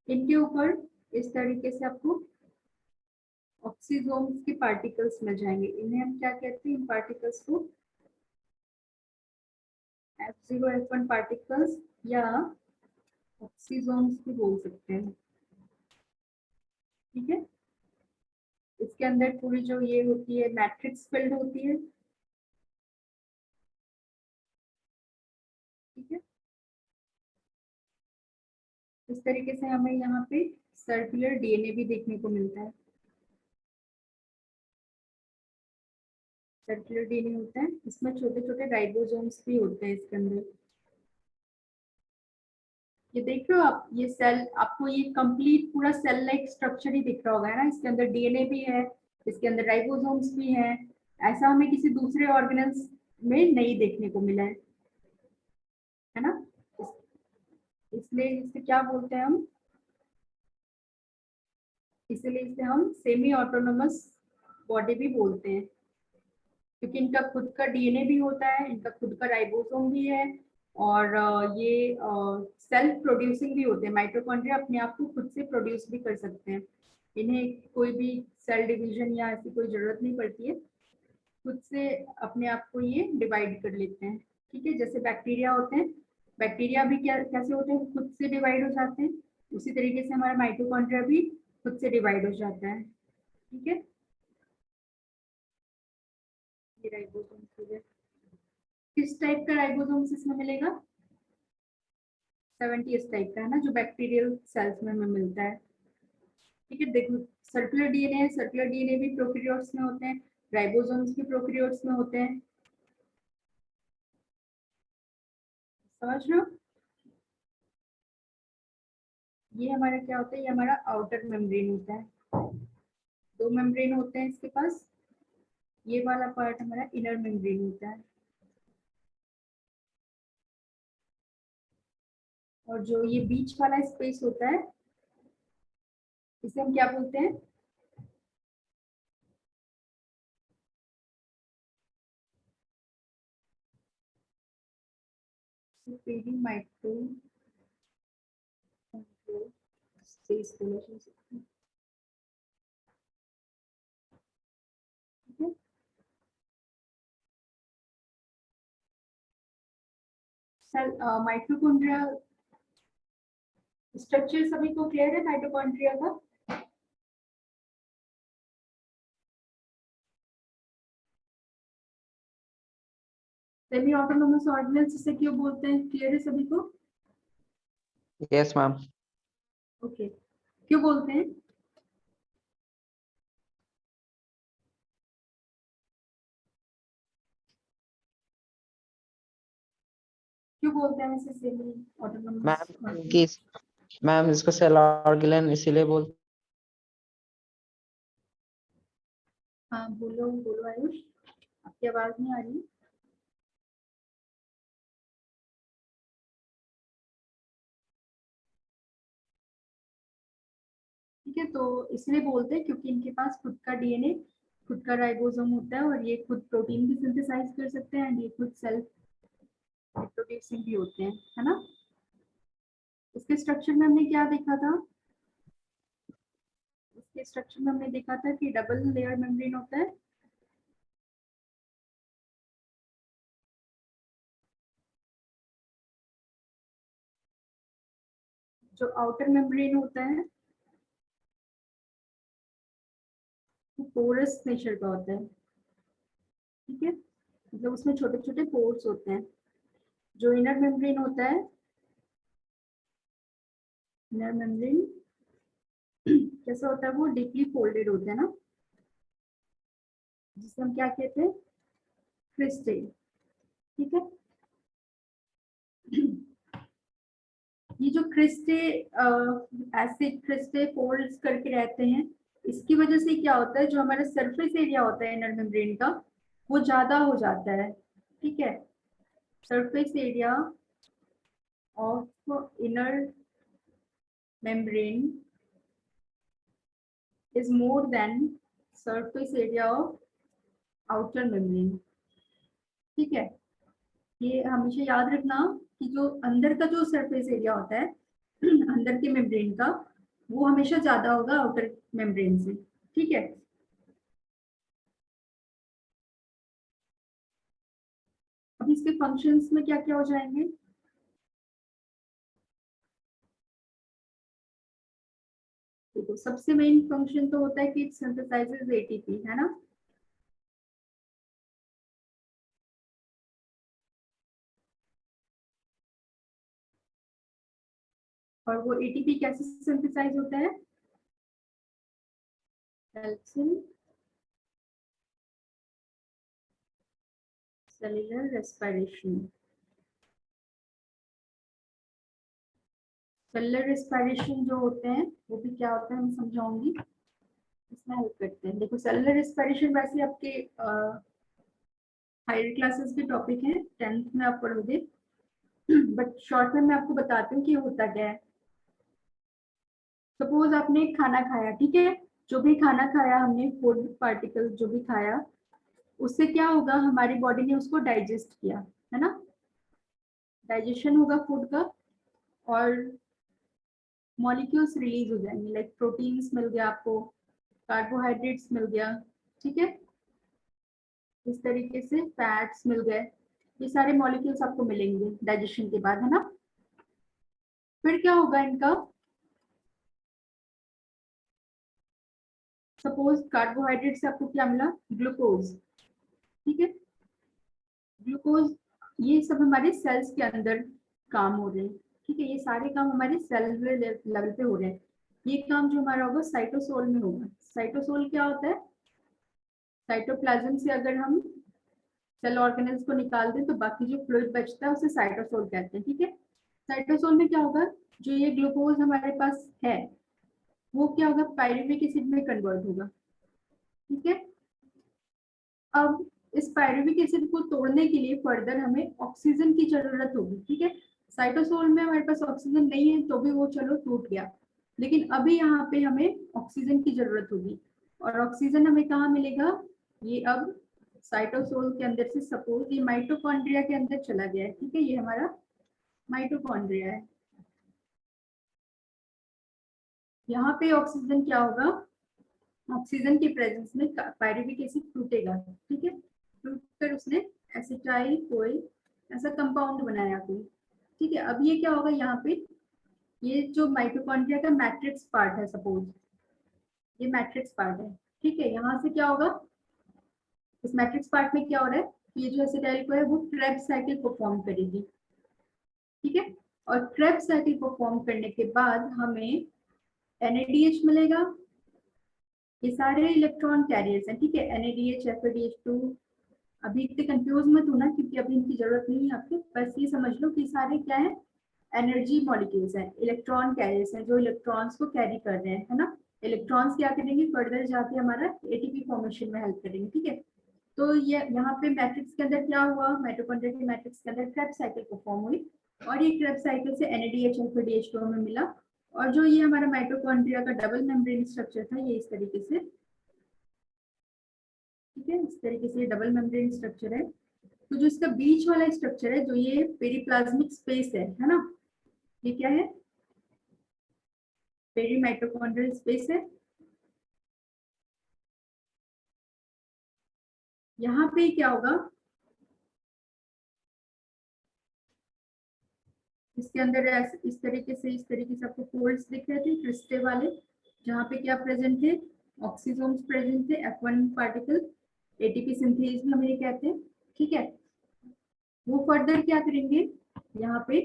Speaker 1: इनके ऊपर इस तरीके से आपको ऑक्सीजोम्स के पार्टिकल्स मिल जाएंगे, इन्हें हम क्या कहते हैं, इन पार्टिकल्स को F0 F1 पार्टिकल्स या ऑक्सीजोम्स भी बोल सकते हैं, ठीक है। इसके अंदर पूरी जो ये होती है मैट्रिक्स फिल्ड होती है, ठीक है। इस तरीके से हमें यहाँ पे सर्कुलर डीएनए भी देखने को मिलता है। सर्कुलर डीएनए होता है, इसमें छोटे छोटे राइबोसोम्स भी होते हैं इसके अंदर। ये देख रहे हो आप, ये सेल, आपको ये कंप्लीट पूरा सेल लाइक स्ट्रक्चर ही दिख रहा होगा, है ना। इसके अंदर डीएनए भी है, इसके अंदर राइबोसोम्स भी हैं। ऐसा हमें किसी दूसरे ऑर्गेनल्स में नहीं देखने को मिला है ना। इसलिए इसे क्या बोलते हैं हम, इसलिए इसे हम सेमी ऑटोनोमस बॉडी भी बोलते हैं, क्योंकि इनका खुद का डीएनए भी होता है, इनका खुद का राइबोसोम भी है, और ये सेल्फ प्रोड्यूसिंग भी होते हैं। माइटोकॉन्ड्रिया अपने आप को खुद से प्रोड्यूस भी कर सकते हैं, इन्हें कोई भी सेल डिवीजन या ऐसी कोई जरूरत नहीं पड़ती है, खुद से अपने आप को ये डिवाइड कर लेते हैं। ठीक है, जैसे बैक्टीरिया होते हैं, बैक्टीरिया भी क्या कैसे होते हैं, खुद से डिवाइड हो जाते हैं। उसी तरीके से हमारा माइटोकॉन्ड्रिया भी खुद से डिवाइड हो जाता है। ठीक है, ये राइबोसोम्स हो गए। किस टाइप का राइबोसोम्स इसमें मिलेगा, 70s टाइप का, है ना, जो बैक्टीरियल सेल्स में हमें मिलता है। ठीक है, देखो सर्कुलर डीएनए है, सर्कुलर डीएनए भी प्रोकैरियोट्स में होते हैं, राइबोसोम्स भी प्रोकैरियोट्स में होते हैं। समझ रहे हो, ये हमारा क्या होता है, ये हमारा आउटर मेम्ब्रेन होता है। दो मेम्ब्रेन होते हैं इसके पास, ये वाला पार्ट हमारा इनर मेम्ब्रेन होता है, और जो ये बीच वाला स्पेस होता है इसे हम क्या बोलते हैं, सुपीरियर माइक्रो स्पेस बोला जा सकता है। ठीक है, सेल माइटोकॉन्ड्रिया स्ट्रक्चर सभी को क्लियर है माइटोकॉन्ड्रिया का। सेमी ऑटोनोमस ऑर्गेनल्स इसे क्यों बोलते हैं, क्लियर है सभी को।
Speaker 3: Yes ma'am.
Speaker 1: ओके, क्यों बोलते हैं, क्यों बोलते हैं इसे सेमी ऑटोनोमस।
Speaker 3: मैम की मैम इसको सेल ऑर्गेनल इसीलिए बोल।
Speaker 1: हाँ बोलो बोलो आयुष, आपकी आवाज नहीं आ रही। ठीक है, तो इसलिए बोलते हैं क्योंकि इनके पास खुद का डीएनए, खुद का राइबोसोम होता है, और ये खुद प्रोटीन भी सिंथेसाइज कर सकते हैं, एंड ये खुद सेल्फ रिप्रोड्यूसिंग भी होते हैं, है ना। इसके स्ट्रक्चर में हमने क्या देखा था, इसके स्ट्रक्चर में हमने देखा था कि डबल लेयर मेम्ब्रेन होता है। जो आउटर मेम्ब्रेन होता है वो पोरस नेचर का होता है। ठीक है, मतलब उसमें छोटे छोटे पोर्स होते हैं। जो इनर मेम्ब्रेन होता है, इनर मेम्ब्रेन कैसा होता है, वो डीपली फोल्डेड होता है ना, जिसे हम क्या कहते हैं, क्रिस्टे। ठीक है, ये जो क्रिस्टे ऐसे क्रिस्टे फोल्ड्स करके रहते हैं, इसकी वजह से क्या होता है, जो हमारा सरफेस एरिया होता है इनर मेम्ब्रेन का, वो ज्यादा हो जाता है। ठीक है, surface area of inner membrane is more than surface area of outer membrane। ठीक है, ये हमेशा याद रखना कि जो अंदर का जो सरफेस एरिया होता है अंदर के मेम्ब्रेन का, वो हमेशा ज्यादा होगा आउटर मेम्ब्रेन से। ठीक है, अब इसके फंक्शंस में क्या क्या हो जाएंगे, देखो सबसे मेन फंक्शन तो होता है कि इट सिंथेसाइजेस एटीपी, है ना। और वो एटीपी कैसे सिंथेसाइज होता है? Cellular respiration. सेलुलर रेस्पिरेशन जो होते हैं वो भी क्या होता है मैं समझाऊंगी, इसमें हेल्प करते हैं। देखो सेलुलर रेस्पिरेशन वैसे आपके हायर क्लासेस के टॉपिक हैं, 10th में आप पढ़ोगे, बट शॉर्ट में मैं आपको बताती हूँ कि होता क्या है। सपोज आपने खाना खाया, ठीक है, जो भी खाना खाया हमने, फूड पार्टिकल जो भी खाया, उससे क्या होगा, हमारी बॉडी ने उसको डाइजेस्ट किया, है ना, डाइजेशन होगा फूड का, और मॉलिक्यूल्स रिलीज हो जाएंगे, लाइक प्रोटीन्स मिल गया आपको, कार्बोहाइड्रेट्स मिल गया, ठीक है, इस तरीके से फैट्स मिल गए, ये सारे मॉलिक्यूल्स आपको मिलेंगे डाइजेशन के बाद, है ना। फिर क्या होगा इनका, सपोज कार्बोहाइड्रेट से आपको क्या मिला, ग्लूकोज, ठीक है, ग्लूकोज, ये सब हमारे सेल्स के अंदर काम हो रहे हैं, ठीक है, ये सारे काम हमारे सेल लेवल पे हो रहे हैं। ये काम जो हमारा होगा साइटोसोल में होगा। साइटोसोल क्या होता है, साइटोप्लाज्म से अगर हम सेल ऑर्गेनेल्स को निकाल दें तो बाकी जो फ्लूइड बचता है उसे साइटोसोल कहते हैं, ठीक है। साइटोसोल में क्या होगा, जो ये ग्लूकोज हमारे पास है वो क्या होगा, पायरुविक एसिड में कन्वर्ट होगा, ठीक है। अब इस पायरुविक एसिड को तोड़ने के लिए फर्दर हमें ऑक्सीजन की जरूरत होगी, ठीक है। साइटोसोल में हमारे पास ऑक्सीजन नहीं है तो भी वो चलो टूट गया, लेकिन अभी यहाँ पे हमें ऑक्सीजन की जरूरत होगी, और ऑक्सीजन हमें कहाँ मिलेगा, ये अब साइटोसोल के अंदर से, सपोज ये माइटोकॉन्ड्रिया के अंदर चला गया है, ठीक है, ये हमारा माइटोकॉन्ड्रिया है। यहाँ पे ऑक्सीजन क्या होगा, ऑक्सीजन की प्रेजेंस में पायरुविक एसिड टूटेगा, ठीक है, टूट कर उसने एसिटाइल कोई ऐसा कंपाउंड बनाया कोई, ठीक है। अब ये क्या होगा, यहाँ पे ये जो माइटोकॉन्ड्रिया का मैट्रिक्स पार्ट है, सपोज ये मैट्रिक्स पार्ट है, ठीक है, यहाँ से क्या होगा, इस मैट्रिक्स पार्ट में क्या हो रहा है, ये जो एसिटाइल को है वो क्रेब्स साइकिल परफॉर्म करेगी, ठीक है, और क्रेब्स साइकिल परफॉर्म करने के बाद हमें NADH मिलेगा, ये सारे इलेक्ट्रॉन कैरियर्स हैं, ठीक है, NADH, FADH2, अभी इतने कंफ्यूज मत होना क्योंकि अभी इनकी जरूरत नहीं है आपको, बस ये समझ लो कि सारे क्या है, एनर्जी मॉलिक्यूल्स हैं, इलेक्ट्रॉन कैरियर्स हैं जो इलेक्ट्रॉन्स को कैरी कर रहे हैं, है ना। इलेक्ट्रॉन्स क्या करेंगे, फर्दर जाके हमारा ATP फॉर्मेशन में हेल्प करेंगे, ठीक है। तो ये यहाँ पे मैट्रिक्स के अंदर क्या हुआ, माइटोकॉन्ड्रिया के मैट्रिक्स के अंदर क्रेब्स साइकिल परफॉर्म हुई, और ये क्रेब्स साइकिल से NADH और FADH2 में मिला, और जो ये हमारा माइटोकॉन्ड्रिया का डबल मेम्ब्रेन स्ट्रक्चर था ये इस तरीके से, ठीक है, इस तरीके से डबल मेम्ब्रेन स्ट्रक्चर है। तो जो इसका बीच वाला स्ट्रक्चर है, जो ये पेरीप्लाज्मिक स्पेस है ना, ये क्या है, पेरीमाइटोकॉन्ड्रियल स्पेस है। यहाँ पे क्या होगा, इसके अंदर इस तरीके से आपको फोल्ड्स दिख रहे थे क्रिस्टे वाले, जहाँ पे क्या प्रेजेंट थे, ऑक्सीजोम्स प्रेजेंट थे, F1 पार्टिकल, ATP सिंथेज में हम ये कहते हैं, ठीक है। वो फर्दर क्या करेंगे, यहाँ पे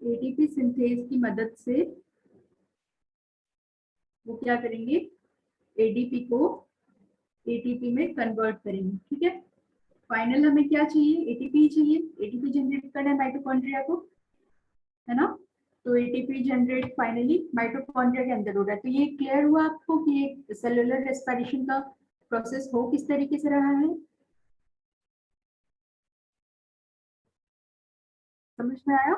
Speaker 1: ATP सिंथेज की मदद से वो क्या करेंगे, ADP को ATP में कन्वर्ट करेंगे, ठीक है। फाइनल हमें क्या चाहिए, ATP चाहिए, ATP जनरेट करना है माइटोकॉन्ड्रिया को, है ना। तो ATP जनरेट फाइनली माइटोकॉन्ड्रिया के अंदर हो रहा है। तो ये क्लियर हुआ आपको कि ये सेलुलर रेस्पिरेशन का प्रोसेस हो किस तरीके से रहा है, समझ में आया।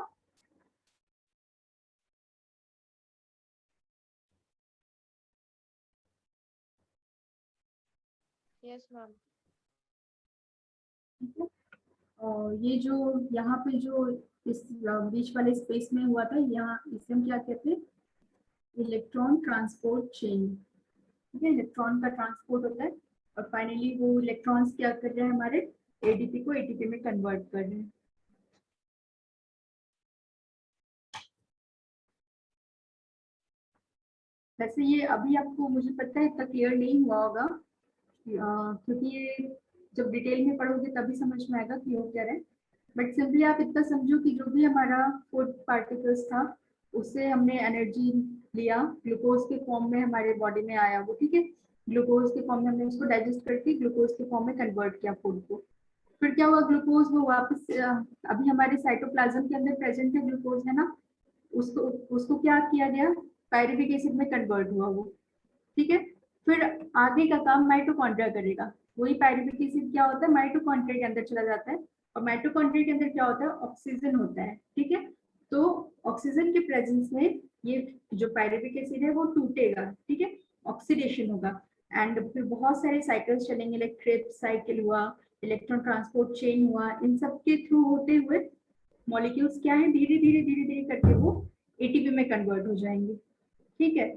Speaker 4: Yes ma'am.
Speaker 1: ठीक है, और ये जो यहाँ पे जो इस बीच वाले स्पेस में हुआ था, यहाँ इसे हम क्या कहते हैं, इलेक्ट्रॉन ट्रांसपोर्ट चेन, ठीक है, इलेक्ट्रॉन का ट्रांसपोर्ट होता है, और फाइनली वो इलेक्ट्रॉन्स क्या कर रहे हैं, हमारे ADP को ATP में कन्वर्ट कर रहे हैं। वैसे ये अभी आपको मुझे पता है इतना क्लियर नहीं हुआ होगा, क्योंकि ये जब डिटेल में पढ़ोगे तभी समझ में आएगा कि हो क्या रहा है। बट सिंपली आप इतना समझो कि जो भी हमारा फूड पार्टिकल्स था उससे हमने एनर्जी लिया, ग्लूकोज के फॉर्म में हमारे बॉडी में आया वो, ठीक है। ग्लूकोज के फॉर्म में हमने उसको डाइजेस्ट करके ग्लूकोज के फॉर्म में कन्वर्ट किया फूड को। फिर क्या हुआ, ग्लूकोज वो वापस अभी हमारे साइटोप्लाज्म के अंदर प्रेजेंट है ग्लूकोज, है ना। उसको उसको क्या किया गया, पायरुविक एसिड में कन्वर्ट हुआ वो, ठीक है। फिर आगे का काम माइटोकॉन्ड्रिया करेगा। वही पायरुविक एसिड क्या होता है, माइटोकॉन्ड्रिया के अंदर चला जाता है, और माइटोकॉन्ड्रिया के अंदर क्या होता है, ऑक्सीजन होता है, ठीक है। तो ऑक्सीजन के प्रेजेंस में ये जो पायरुविक एसिड है वो टूटेगा, ठीक है, ऑक्सीडेशन होगा। एंड फिर बहुत सारे साइकिल्स चलेंगे, लाइक क्रेब्स साइकिल हुआ, इलेक्ट्रॉन ट्रांसपोर्ट चेन हुआ, इन सब के थ्रू होते हुए मॉलिक्यूल्स क्या है, धीरे धीरे धीरे धीरे करके वो एटीपी में कन्वर्ट हो जाएंगे, ठीक है।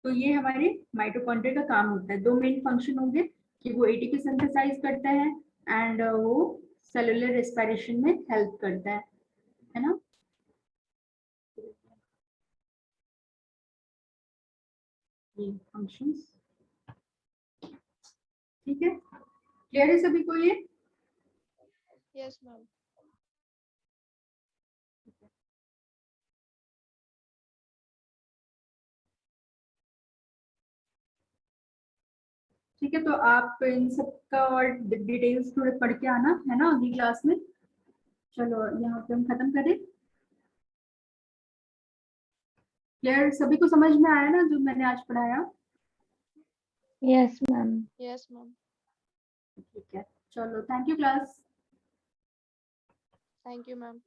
Speaker 1: तो ये हमारे माइटोकॉन्ड्रिया का काम होता है। दो मेन फंक्शन होंगे कि वो एटीपी सिंथेसाइज करता है एंड वो सेलुलर रेस्पिरेशन में हेल्प करता है ना। ये फंक्शंस, ठीक है, क्लियर है सभी को ये?
Speaker 4: Yes ma'am.
Speaker 1: ठीक है, तो आप इन सब का और डिटेल्स थोड़े पढ़ के आना, है ना, अगली क्लास में। चलो यहाँ पे हम खत्म करें। क्लियर, सभी को समझ में आया ना जो मैंने आज पढ़ाया?
Speaker 2: Yes ma'am.
Speaker 4: Yes ma'am.
Speaker 1: ठीक है, चलो, thank you class.
Speaker 4: Thank you ma'am.